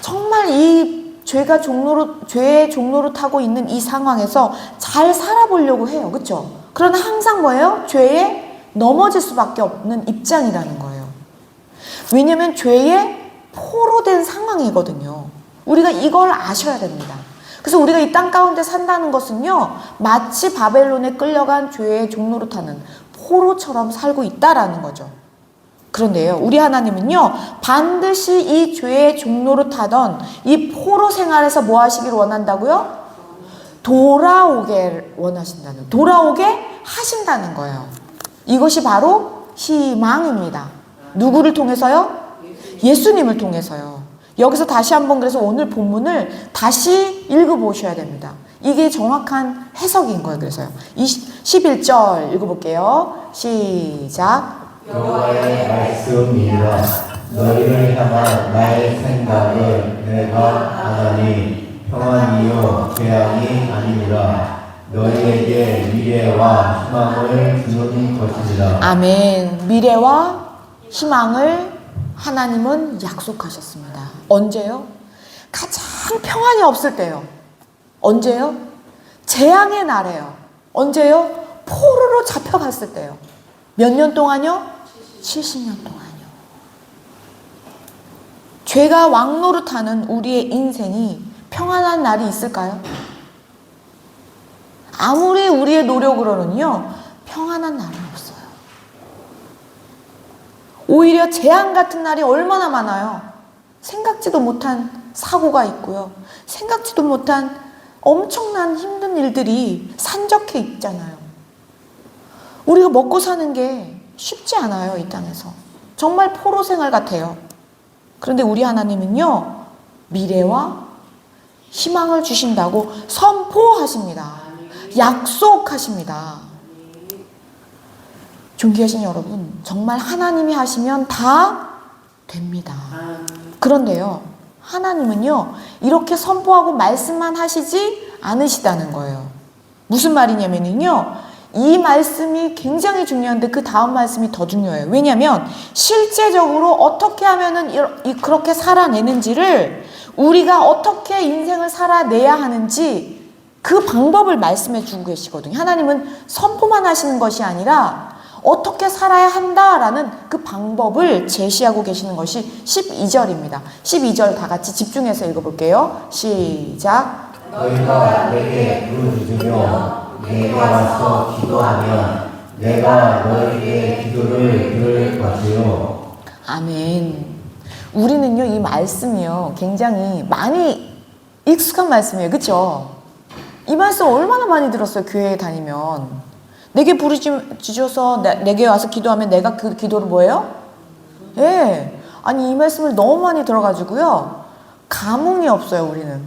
정말 이 죄의 종노릇하고 있는 이 상황에서 잘 살아보려고 해요. 그렇죠? 그러나 항상 뭐예요? 죄에 넘어질 수밖에 없는 입장이라는 거예요. 왜냐하면 죄에 포로된 상황이거든요. 우리가 이걸 아셔야 됩니다. 그래서 우리가 이 땅 가운데 산다는 것은요, 마치 바벨론에 끌려간 죄의 종노릇하는 포로처럼 살고 있다라는 거죠. 그런데요, 우리 하나님은요, 반드시 이 죄의 종노릇하던 이 포로 생활에서 뭐 하시길 원한다고요? 돌아오게 원하신다는, 돌아오게 하신다는 거예요. 이것이 바로 희망입니다. 누구를 통해서요? 예수님을 통해서요. 여기서 다시 한번 그래서 오늘 본문을 다시 읽어보셔야 됩니다. 이게 정확한 해석인 거예요. 그래서요. 11절 읽어볼게요. 시작. 여호와의 말씀이라. 너희를 향한 나의 생각을 내가 아나니 평안이요 재앙이 아니니라. 너희에게 미래와 희망을 주는 것이니라. 아멘. 미래와 희망을 하나님은 약속하셨습니다. 언제요? 가장 평안이 없을 때요. 언제요? 재앙의 날에요. 언제요? 포로로 잡혀갔을 때요. 몇 년 동안요? 70년 동안요. 죄가 왕노릇하는 우리의 인생이 평안한 날이 있을까요? 아무리 우리의 노력으로는요, 평안한 날은 없어요. 오히려 재앙 같은 날이 얼마나 많아요. 생각지도 못한 사고가 있고요. 생각지도 못한 엄청난 힘든 일들이 산적해 있잖아요. 우리가 먹고 사는 게 쉽지 않아요, 이 땅에서. 정말 포로 생활 같아요. 그런데 우리 하나님은요, 미래와 희망을 주신다고 선포하십니다. 약속하십니다. 존귀하신 여러분, 정말 하나님이 하시면 다 됩니다. 그런데요, 하나님은요, 이렇게 선포하고 말씀만 하시지 않으시다는 거예요. 무슨 말이냐면요, 이 말씀이 굉장히 중요한데 그 다음 말씀이 더 중요해요. 왜냐하면 실제적으로 어떻게 하면은 그렇게 살아내는지를, 우리가 어떻게 인생을 살아내야 하는지 그 방법을 말씀해 주고 계시거든요. 하나님은 선포만 하시는 것이 아니라 어떻게 살아야 한다라는 그 방법을 제시하고 계시는 것이 12절입니다. 12절 다 같이 집중해서 읽어볼게요. 시작. 너희가 내게 부르짖으며 내게 와서 기도하면 내가 너희의 기도를 들을 것이요. 아멘. 우리는요, 이 말씀이요, 굉장히 많이 익숙한 말씀이에요. 그쵸? 이 말씀 얼마나 많이 들었어요, 교회에 다니면. 내게 부르짖어서 내게 와서 기도하면 내가 그 기도를 뭐예요? 예. 아니, 이 말씀을 너무 많이 들어가지고요, 감흥이 없어요, 우리는.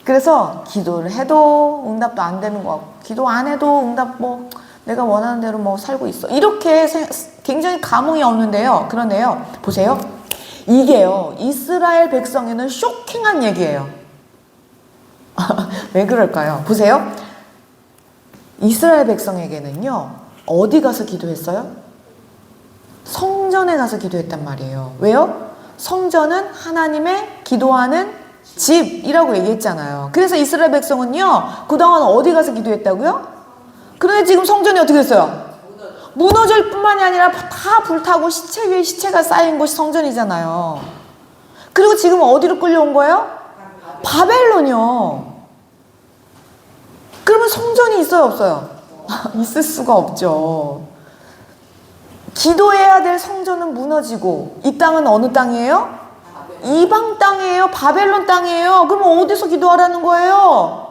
그래서 기도를 해도 응답도 안 되는 것 같고, 기도 안 해도 응답 뭐 내가 원하는 대로 뭐 살고 있어, 이렇게 굉장히 감흥이 없는데요. 그런데요, 보세요. 이게요, 이스라엘 백성에는 쇼킹한 얘기예요. 왜 그럴까요? 보세요. 이스라엘 백성에게는요, 어디 가서 기도했어요? 성전에 가서 기도했단 말이에요. 왜요? 성전은 하나님의 기도하는 집이라고 얘기했잖아요. 그래서 이스라엘 백성은요, 그동안 어디 가서 기도했다고요? 그런데 지금 성전이 어떻게 됐어요? 무너질 뿐만이 아니라 다 불타고 시체 위에 시체가 쌓인 곳이 성전이잖아요. 그리고 지금 어디로 끌려온 거예요? 바벨론이요. 그러면 성전이 있어요, 없어요? 있을 수가 없죠. 기도해야 될 성전은 무너지고, 이 땅은 어느 땅이에요? 이방 땅이에요. 바벨론 땅이에요. 그러면 어디서 기도하라는 거예요?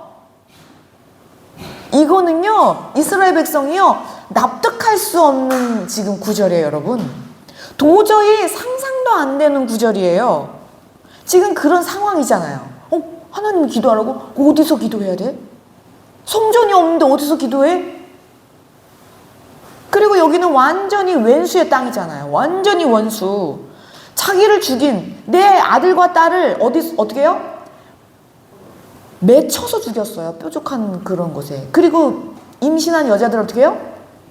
이거는요, 이스라엘 백성이요, 납득할 수 없는 지금 구절이에요, 여러분. 도저히 상상도 안 되는 구절이에요. 지금 그런 상황이잖아요. 하나님 기도하라고? 어디서 기도해야 돼? 성전이 없는데 어디서 기도해? 그리고 여기는 완전히 왼수의 땅이잖아요. 완전히 원수. 자기를 죽인 내 아들과 딸을 어떻게 해요? 맺혀서 죽였어요. 뾰족한 그런 곳에. 그리고 임신한 여자들 어떻게 해요?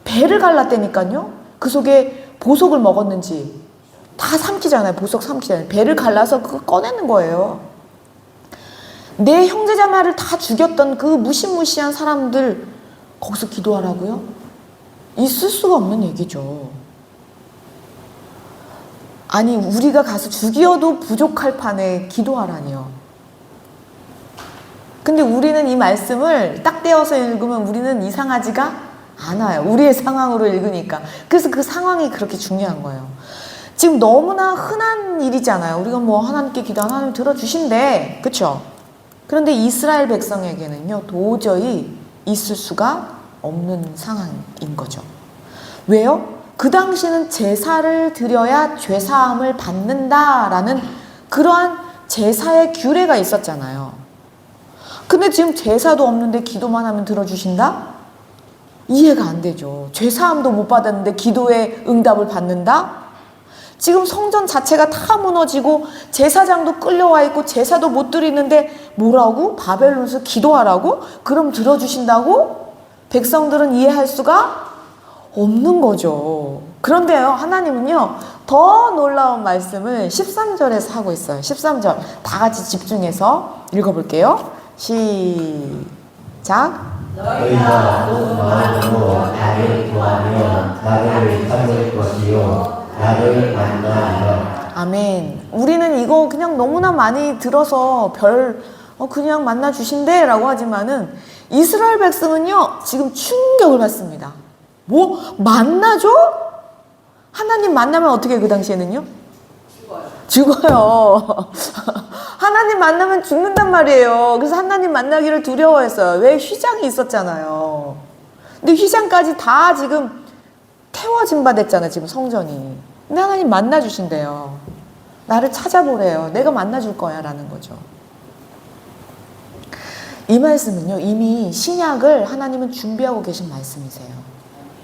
배를 갈랐다니까요. 그 속에 보석을 먹었는지 다 삼키잖아요. 보석 삼키잖아요. 배를 갈라서 그거 꺼내는 거예요. 내 형제자매를 다 죽였던 그 무시무시한 사람들 거기서 기도하라고요? 있을 수가 없는 얘기죠. 아니, 우리가 가서 죽여도 부족할 판에 기도하라니요. 근데 우리는 이 말씀을 딱 떼어서 읽으면 우리는 이상하지가 않아요. 우리의 상황으로 읽으니까. 그래서 그 상황이 그렇게 중요한 거예요. 지금 너무나 흔한 일이잖아요. 우리가 뭐 하나님께 기도하면 하나님 들어주신대. 그쵸? 그런데 이스라엘 백성에게는요, 도저히 있을 수가 없는 상황인 거죠. 왜요? 그 당시는 제사를 드려야 죄사함을 받는다라는 그러한 제사의 규례가 있었잖아요. 근데 지금 제사도 없는데 기도만 하면 들어주신다? 이해가 안 되죠. 죄사함도 못 받았는데 기도의 응답을 받는다? 지금 성전 자체가 다 무너지고 제사장도 끌려와 있고 제사도 못 드리는데 뭐라고? 바벨론에서 기도하라고? 그럼 들어주신다고? 백성들은 이해할 수가 없는 거죠. 그런데요, 하나님은요, 더 놀라운 말씀을 13절에서 하고 있어요. 13절 다 같이 집중해서 읽어볼게요. 시작. 너희가 온 마음으로 나를 구하면 나를 찾을 것이요 나를 만나리라. 아멘. 우리는 이거 그냥 너무나 많이 들어서 그냥 만나 주신대 라고 하지만은 이스라엘 백성은요, 지금 충격을 받습니다. 뭐 만나줘? 하나님 만나면 어떻게 그 당시에는요? 죽어요. 하나님 만나면 죽는단 말이에요. 그래서 하나님 만나기를 두려워했어요. 왜? 휘장이 있었잖아요. 근데 휘장까지 다 지금 태워진 바 됐잖아요. 지금 성전이. 근데 하나님 만나주신대요. 나를 찾아보래요. 내가 만나줄 거야 라는 거죠. 이 말씀은요, 이미 신약을 하나님은 준비하고 계신 말씀이세요.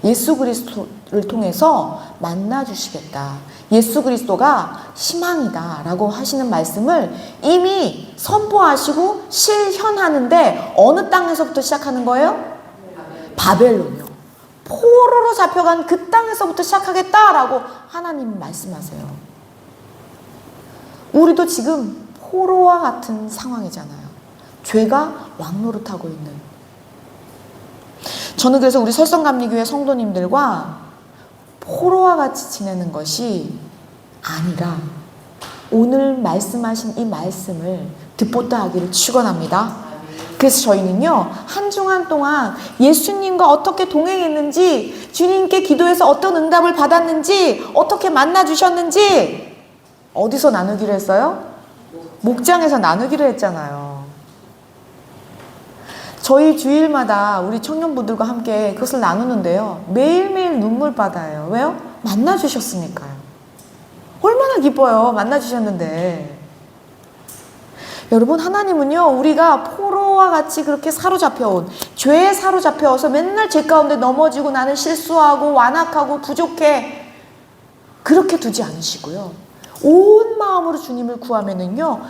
예수 그리스도를 통해서 만나주시겠다. 예수 그리스도가 희망이다 라고 하시는 말씀을 이미 선포하시고 실현하는데 어느 땅에서부터 시작하는 거예요? 바벨론이요. 포로로 잡혀간 그 땅에서부터 시작하겠다라고 하나님은 말씀하세요. 우리도 지금 포로와 같은 상황이잖아요. 죄가 왕노릇하고 있는. 저는 그래서 우리 설성감리교회 성도님들과 포로와 같이 지내는 것이 아니라 오늘 말씀하신 이 말씀을 듣보다 하기를 축원합니다. 그래서 저희는요, 한 주간 동안 예수님과 어떻게 동행했는지, 주님께 기도해서 어떤 응답을 받았는지, 어떻게 만나주셨는지 어디서 나누기로 했어요? 목장에서 나누기로 했잖아요. 저희 주일마다 우리 청년부들과 함께 그것을 나누는데요, 매일매일 눈물바다예요. 왜요? 만나주셨으니까요. 얼마나 기뻐요. 만나주셨는데. 여러분, 하나님은요, 우리가 포로와 같이 그렇게 사로잡혀온, 죄에 사로잡혀서 맨날 죄 가운데 넘어지고 나는 실수하고 완악하고 부족해, 그렇게 두지 않으시고요, 온 마음으로 주님을 구하면은요,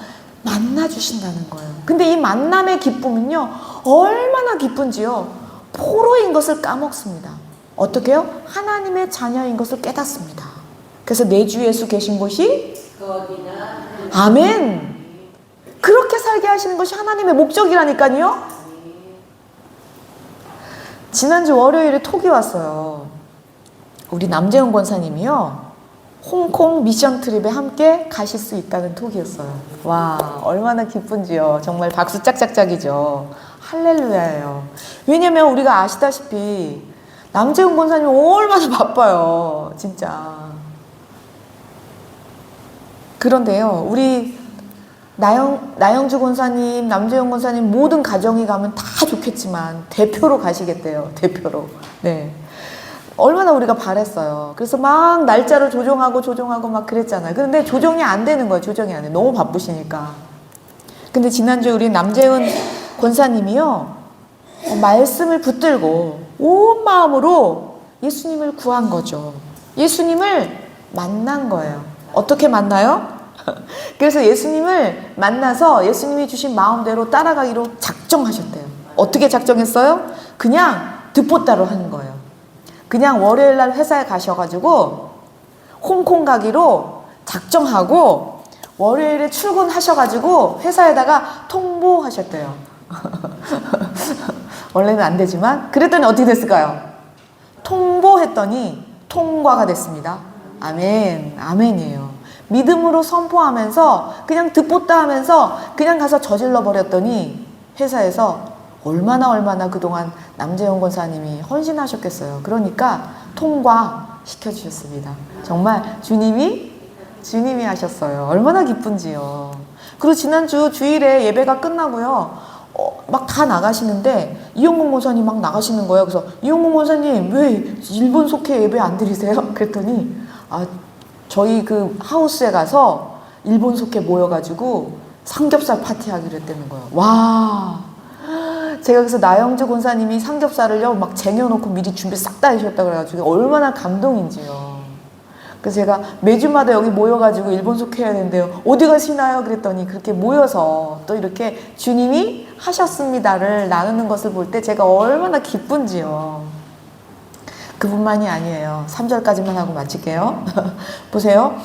만나주신다는 거예요. 근데 이 만남의 기쁨은요, 얼마나 기쁜지요, 포로인 것을 까먹습니다. 어떻게 해요? 하나님의 자녀인 것을 깨닫습니다. 그래서 내 주 예수 계신 곳이 아멘. 그렇게 살게 하시는 것이 하나님의 목적이라니까요. 지난주 월요일에 톡이 왔어요. 우리 남재훈 권사님이요, 홍콩 미션 트립에 함께 가실 수 있다는 톡이었어요. 와, 얼마나 기쁜지요. 정말 박수 짝짝짝이죠. 할렐루야예요. 왜냐면 우리가 아시다시피 남재훈 권사님 얼마나 바빠요. 진짜. 그런데요, 우리 나영주 권사님, 남재영 권사님 모든 가정이 가면 다 좋겠지만 대표로 가시겠대요. 대표로. 네. 얼마나 우리가 바랬어요. 그래서 막 날짜를 조정하고 막 그랬잖아요. 그런데 조정이 안 되는 거예요. 조정이 안 돼. 너무 바쁘시니까. 근데 지난주에 우리 남재은 권사님이요, 말씀을 붙들고 온 마음으로 예수님을 구한 거죠. 예수님을 만난 거예요. 어떻게 만나요? 그래서 예수님을 만나서 예수님이 주신 마음대로 따라가기로 작정하셨대요. 어떻게 작정했어요? 그냥 듣보따로 하는 거예요. 그냥 월요일 날 회사에 가셔가지고 홍콩 가기로 작정하고 월요일에 출근하셔가지고 회사에다가 통보하셨대요. 원래는 안 되지만 그랬더니 어떻게 됐을까요? 통보했더니 통과가 됐습니다. 아멘. 아멘이에요. 믿음으로 선포하면서 그냥 듣보따 하면서 그냥 가서 저질러 버렸더니 회사에서 얼마나 그동안 남재영 권사님이 헌신하셨겠어요. 그러니까 통과시켜주셨습니다. 정말 주님이 하셨어요. 얼마나 기쁜지요. 그리고 지난주 주일에 예배가 끝나고요, 막 다 나가시는데 이용공 권사님 막 나가시는 거예요. 그래서 이용공 권사님 왜 일본 속회 예배 안 드리세요? 그랬더니 저희 그 하우스에 가서 일본 속회 모여가지고 삼겹살 파티하기로 했다는 거예요. 와, 제가 그래서 나영주 권사님이 삼겹살을요 막 쟁여놓고 미리 준비 싹 다 해주셨다고 그래가지고 얼마나 감동인지요. 그래서 제가 매주마다 여기 모여가지고 일본 속회 해야 되는데요, 어디 가시나요? 그랬더니 그렇게 모여서 또 이렇게 주님이 하셨습니다를 나누는 것을 볼 때 제가 얼마나 기쁜지요. 그뿐만이 아니에요. 3절까지만 하고 마칠게요. 보세요.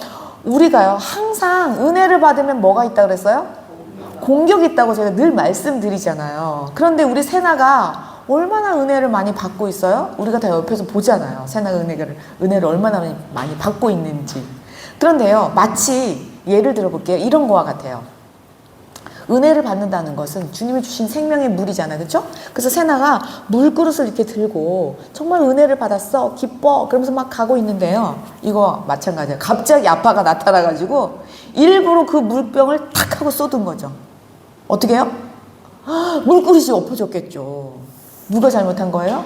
우리가요, 항상 은혜를 받으면 뭐가 있다 그랬어요? 공격이 있다고 제가 늘 말씀드리잖아요. 그런데 우리 세나가 얼마나 은혜를 많이 받고 있어요? 우리가 다 옆에서 보잖아요. 세나가 은혜를 얼마나 많이 받고 있는지. 그런데요, 마치 예를 들어볼게요. 이런 거와 같아요. 은혜를 받는다는 것은 주님이 주신 생명의 물이잖아요. 그렇죠? 그래서 세나가 물그릇을 이렇게 들고 정말 은혜를 받았어. 기뻐. 그러면서 막 가고 있는데요. 이거 마찬가지예요. 갑자기 아빠가 나타나가지고 일부러 그 물병을 탁 하고 쏟은 거죠. 어떻게 해요? 물그릇이 엎어졌겠죠. 누가 잘못한 거예요?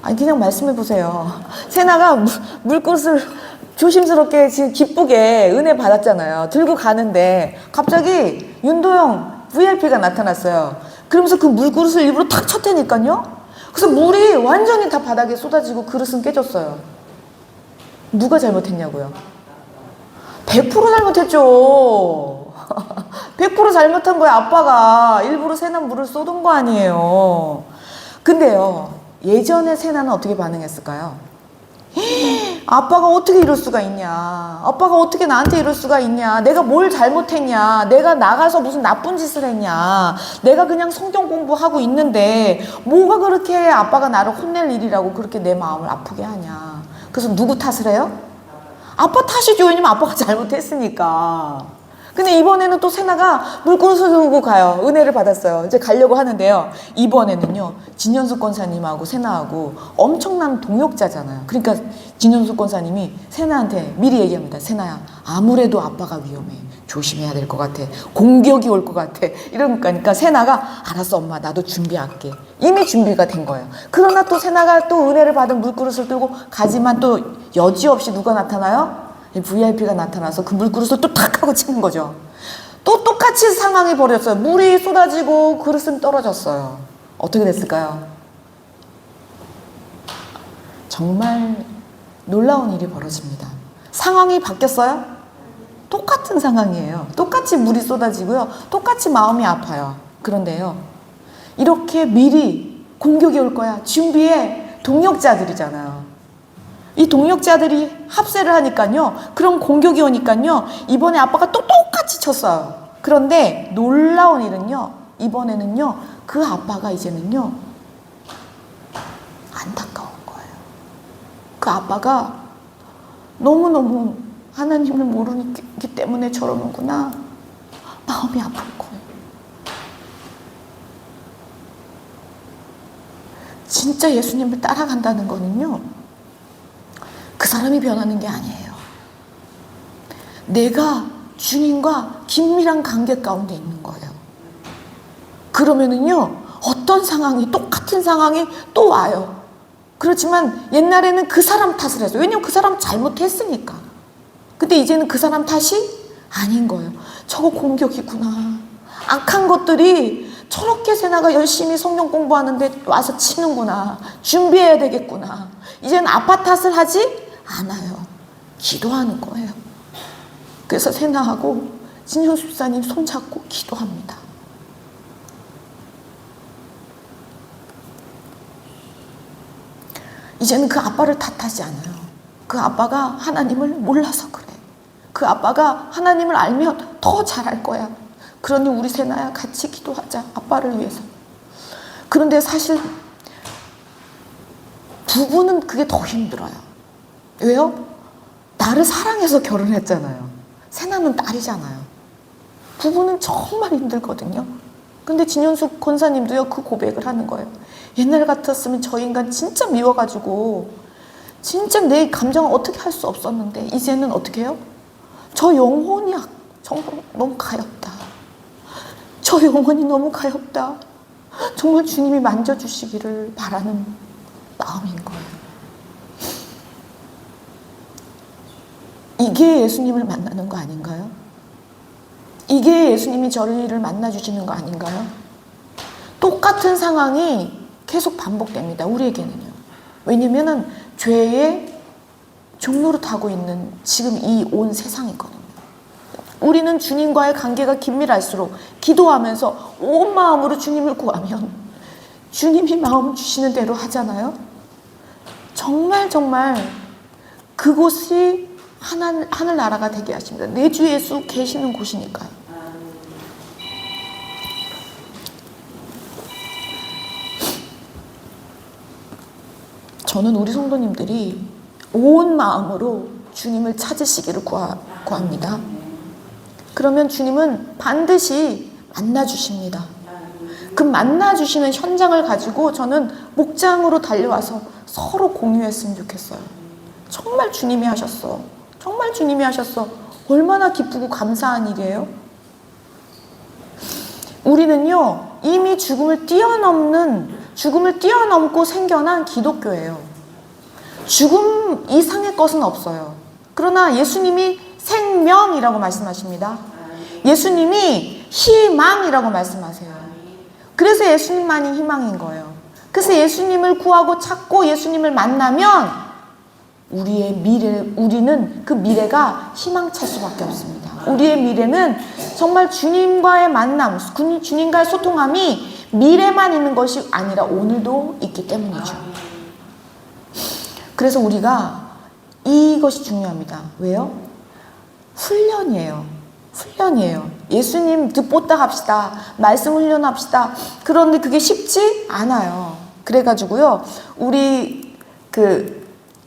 아니 그냥 말씀해 보세요. 세나가 물그릇을 조심스럽게 지금 기쁘게 은혜 받았잖아요. 들고 가는데 갑자기 윤도영 VIP가 나타났어요. 그러면서 그 물그릇을 일부러 탁 쳤다니까요. 그래서 물이 완전히 다 바닥에 쏟아지고 그릇은 깨졌어요. 누가 잘못했냐고요? 100% 잘못했죠. 100% 잘못한 거야. 아빠가 일부러 세나 물을 쏟은 거 아니에요. 근데요, 예전에 세나는 어떻게 반응했을까요? 아빠가 어떻게 이럴 수가 있냐. 아빠가 어떻게 나한테 이럴 수가 있냐. 내가 뭘 잘못했냐. 내가 나가서 무슨 나쁜 짓을 했냐. 내가 그냥 성경 공부하고 있는데 뭐가 그렇게 아빠가 나를 혼낼 일이라고 그렇게 내 마음을 아프게 하냐. 그래서 누구 탓을 해요? 아빠 탓이죠. 왜냐면 아빠가 잘못했으니까. 근데 이번에는 또 세나가 물그릇을 들고 가요. 은혜를 받았어요. 이제 가려고 하는데요. 이번에는요, 진현숙 권사님하고 세나하고 엄청난 동역자잖아요. 그러니까 진현숙 권사님이 세나한테 미리 얘기합니다. 세나야, 아무래도 아빠가 위험해. 조심해야 될 것 같아. 공격이 올 것 같아. 이러니까 세나가 알았어 엄마 나도 준비할게. 이미 준비가 된 거예요. 그러나 또 세나가 또 은혜를 받은 물그릇을 들고 가지만 또 여지없이 누가 나타나요? VIP가 나타나서 그 물그릇을 또 탁 하고 치는 거죠. 또 똑같이 상황이 벌어졌어요. 물이 쏟아지고 그릇은 떨어졌어요. 어떻게 됐을까요? 정말 놀라운 일이 벌어집니다. 상황이 바뀌었어요? 똑같은 상황이에요. 똑같이 물이 쏟아지고요. 똑같이 마음이 아파요. 그런데요, 이렇게 미리 공격이 올 거야. 준비해. 동역자들이잖아요. 이 동역자들이 합세를 하니까요. 그런 공격이 오니까요. 이번에 아빠가 또 똑같이 쳤어요. 그런데 놀라운 일은요. 이번에는요. 그 아빠가 이제는요. 안타까운 거예요. 그 아빠가 너무너무 하나님을 모르기 때문에 저러는구나. 마음이 아픈 거예요. 진짜 예수님을 따라간다는 거는요. 그 사람이 변하는 게 아니에요. 내가 주님과 긴밀한 관계 가운데 있는 거예요. 그러면은요, 어떤 상황이, 똑같은 상황이 또 와요. 그렇지만 옛날에는 그 사람 탓을 했어요. 왜냐면 그 사람 잘못했으니까. 근데 이제는 그 사람 탓이 아닌 거예요. 저거 공격이구나. 악한 것들이 저렇게 세나가 열심히 성경 공부하는데 와서 치는구나. 준비해야 되겠구나. 이제는 아빠 탓을 하지 않아요. 기도하는 거예요. 그래서 세나하고 진현수 집사님 손잡고 기도합니다. 이제는 그 아빠를 탓하지 않아요. 그 아빠가 하나님을 몰라서 그래. 그 아빠가 하나님을 알면 더 잘할 거야. 그러니 우리 세나야 같이 기도하자. 아빠를 위해서. 그런데 사실 부부는 그게 더 힘들어요. 왜요? 나를 사랑해서 결혼했잖아요. 세나는 딸이잖아요. 부부는 정말 힘들거든요. 근데 진현숙 권사님도요, 그 고백을 하는 거예요. 옛날 같았으면 저 인간 진짜 미워가지고 진짜 내 감정을 어떻게 할 수 없었는데 이제는 어떻게 해요? 저 영혼이 정말 너무 가엾다. 저 영혼이 너무 가엾다. 정말 주님이 만져주시기를 바라는 마음인 거예요. 이게 예수님을 만나는 거 아닌가요? 이게 예수님이 저를 만나주시는 거 아닌가요? 똑같은 상황이 계속 반복됩니다. 우리에게는요. 왜냐면은 죄의 종로로 타고 있는 지금 이 온 세상이거든요. 우리는 주님과의 관계가 긴밀할수록 기도하면서 온 마음으로 주님을 구하면 주님이 마음 주시는 대로 하잖아요. 정말 그곳이 하늘나라가 되게 하십니다. 내 주 예수 계시는 곳이니까요. 저는 우리 성도님들이 온 마음으로 주님을 찾으시기를 구합니다. 그러면 주님은 반드시 만나주십니다. 그 만나주시는 현장을 가지고 저는 목장으로 달려와서 서로 공유했으면 좋겠어요. 정말 주님이 하셨어. 정말 주님이 하셨어. 얼마나 기쁘고 감사한 일이에요. 우리는요, 이미 죽음을 뛰어넘고 생겨난 기독교예요. 죽음 이상의 것은 없어요. 그러나 예수님이 생명이라고 말씀하십니다. 예수님이 희망이라고 말씀하세요. 그래서 예수님만이 희망인 거예요. 그래서 예수님을 구하고 찾고 예수님을 만나면 우리는 그 미래가 희망찰 수밖에 없습니다. 우리의 미래는 정말 주님과의 만남, 주님과의 소통함이 미래만 있는 것이 아니라 오늘도 있기 때문이죠. 그래서 우리가 이것이 중요합니다. 왜요? 훈련이에요. 예수님 듣보다 합시다. 말씀 훈련합시다. 그런데 그게 쉽지 않아요. 그래가지고요, 우리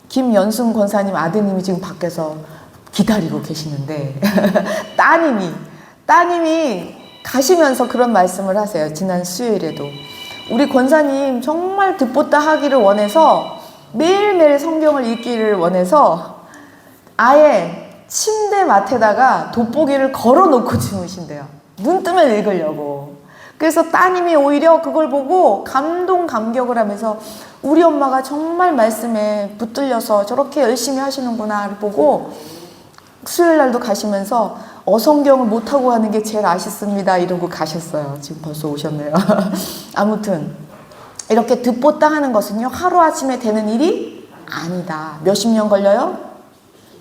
김연승 권사님 아드님이 지금 밖에서 기다리고 계시는데 따님이 가시면서 그런 말씀을 하세요. 지난 수요일에도 우리 권사님 정말 듣보다 하기를 원해서 매일매일 성경을 읽기를 원해서 아예 침대 맡에다가 돋보기를 걸어놓고 주무신대요. 눈 뜨면 읽으려고. 그래서 따님이 오히려 그걸 보고 감격을 하면서 우리 엄마가 정말 말씀에 붙들려서 저렇게 열심히 하시는구나를 보고 수요일 날도 가시면서 어성경을 못하고 하는 게 제일 아쉽습니다 이러고 가셨어요. 지금 벌써 오셨네요. 아무튼 이렇게 듣보다 하는 것은요, 하루아침에 되는 일이 아니다. 몇십 년 걸려요?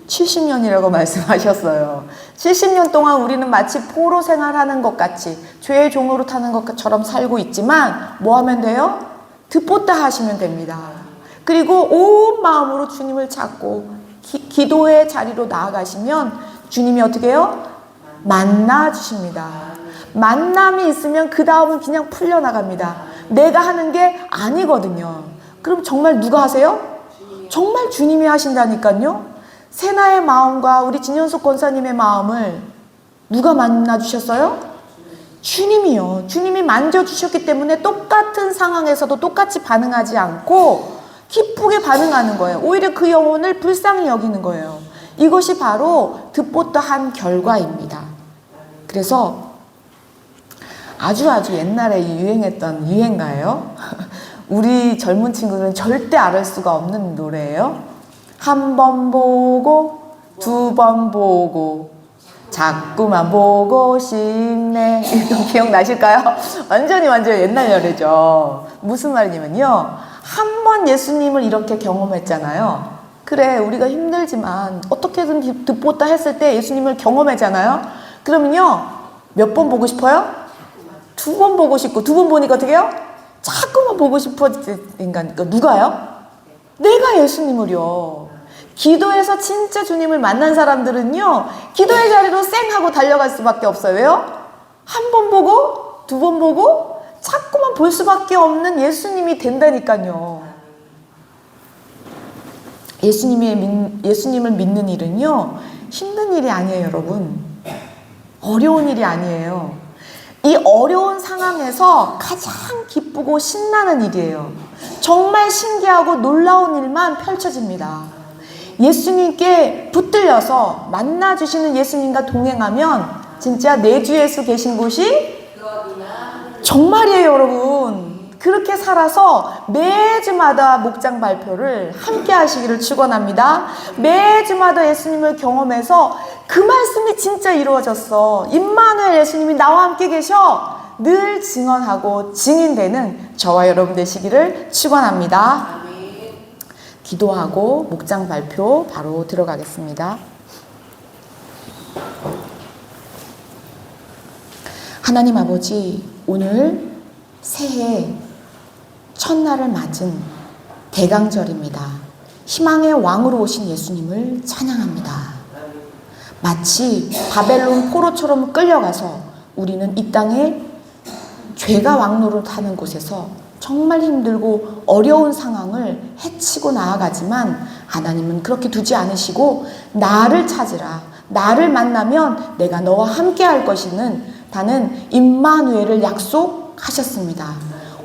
70년이라고 말씀하셨어요. 70년 동안 우리는 마치 포로 생활하는 것 같이 죄의 종으로 타는 것처럼 살고 있지만 뭐 하면 돼요? 듣보다 하시면 됩니다. 그리고 온 마음으로 주님을 찾고 기도의 자리로 나아가시면 주님이 어떻게 해요? 만나 주십니다. 만남이 있으면 그 다음은 그냥 풀려나갑니다. 내가 하는 게 아니거든요. 그럼 정말 누가 하세요? 정말 주님이 하신다니까요. 세나의 마음과 우리 진현숙 권사님의 마음을 누가 만나주셨어요? 주님이요. 주님이 만져주셨기 때문에 똑같은 상황에서도 똑같이 반응하지 않고 기쁘게 반응하는 거예요. 오히려 그 영혼을 불쌍히 여기는 거예요. 이것이 바로 듣보다 한 결과입니다. 그래서 아주 옛날에 유행했던 유행가예요. 우리 젊은 친구들은 절대 알 수가 없는 노래예요. 한 번 보고 두 번 보고 자꾸만 보고 싶네. 이거 기억나실까요? 완전히 옛날 노래죠. 무슨 말이냐면요, 한 번 예수님을 이렇게 경험했잖아요. 그래, 우리가 힘들지만 어떻게든 듣보다 했을 때 예수님을 경험했잖아요. 그러면요, 몇 번 보고 싶어요? 두 번 보고 싶고, 두 번 보니까 어떻게 해요? 자꾸만 보고 싶어지니까. 누가요? 내가 예수님을요. 기도해서 진짜 주님을 만난 사람들은요, 기도의 자리로 쌩 하고 달려갈 수밖에 없어요. 왜요? 한 번 보고 두 번 보고 자꾸만 볼 수밖에 없는 예수님이 된다니까요. 예수님을 믿는 일은요, 힘든 일이 아니에요, 여러분. 어려운 일이 아니에요. 이 어려운 상황에서 가장 기쁘고 신나는 일이에요. 정말 신기하고 놀라운 일만 펼쳐집니다. 예수님께 붙들려서 만나주시는 예수님과 동행하면 진짜 내주 예수 계신 곳이 정말이에요, 여러분. 그렇게 살아서 매주마다 목장 발표를 함께 하시기를 축원합니다. 매주마다 예수님을 경험해서 그 말씀이 진짜 이루어졌어. 임마누엘 예수님이 나와 함께 계셔. 늘 증언하고 증인되는 저와 여러분 되시기를 축원합니다. 기도하고 목장 발표 바로 들어가겠습니다. 하나님 아버지, 오늘 새해 첫날을 맞은 대강절입니다. 희망의 왕으로 오신 예수님을 찬양합니다. 마치 바벨론 포로처럼 끌려가서 우리는 이 땅에 죄가 왕노릇하는 곳에서 정말 힘들고 어려운 상황을 헤치고 나아가지만 하나님은 그렇게 두지 않으시고 나를 찾으라, 나를 만나면 내가 너와 함께 할 것이는 다는 임마누엘을 약속하셨습니다.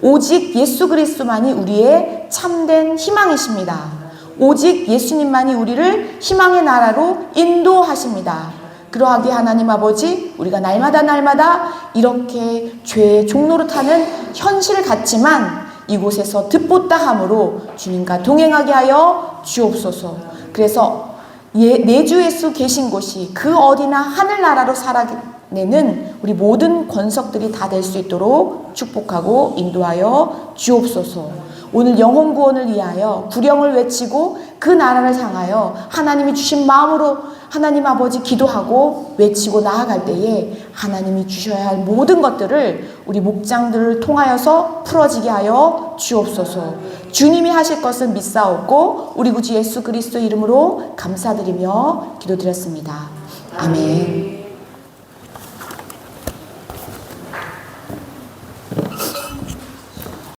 오직 예수 그리스도만이 우리의 참된 희망이십니다. 오직 예수님만이 우리를 희망의 나라로 인도하십니다. 그러하게 하나님 아버지, 우리가 날마다 이렇게 죄의 종로로 타는 현실 같지만 이곳에서 듣보다 함으로 주님과 동행하게 하여 주옵소서. 그래서 내 주 예수 계신 곳이 그 어디나 하늘나라로 살아내는 우리 모든 권석들이 다 될 수 있도록 축복하고 인도하여 주옵소서. 오늘 영혼 구원을 위하여 구령을 외치고 그 나라를 향하여 하나님이 주신 마음으로 하나님 아버지 기도하고 외치고 나아갈 때에 하나님이 주셔야 할 모든 것들을 우리 목장들을 통하여서 풀어지게 하여 주옵소서. 주님이 하실 것은 믿사옵고 우리 구주 예수 그리스도 이름으로 감사드리며 기도드렸습니다. 아멘.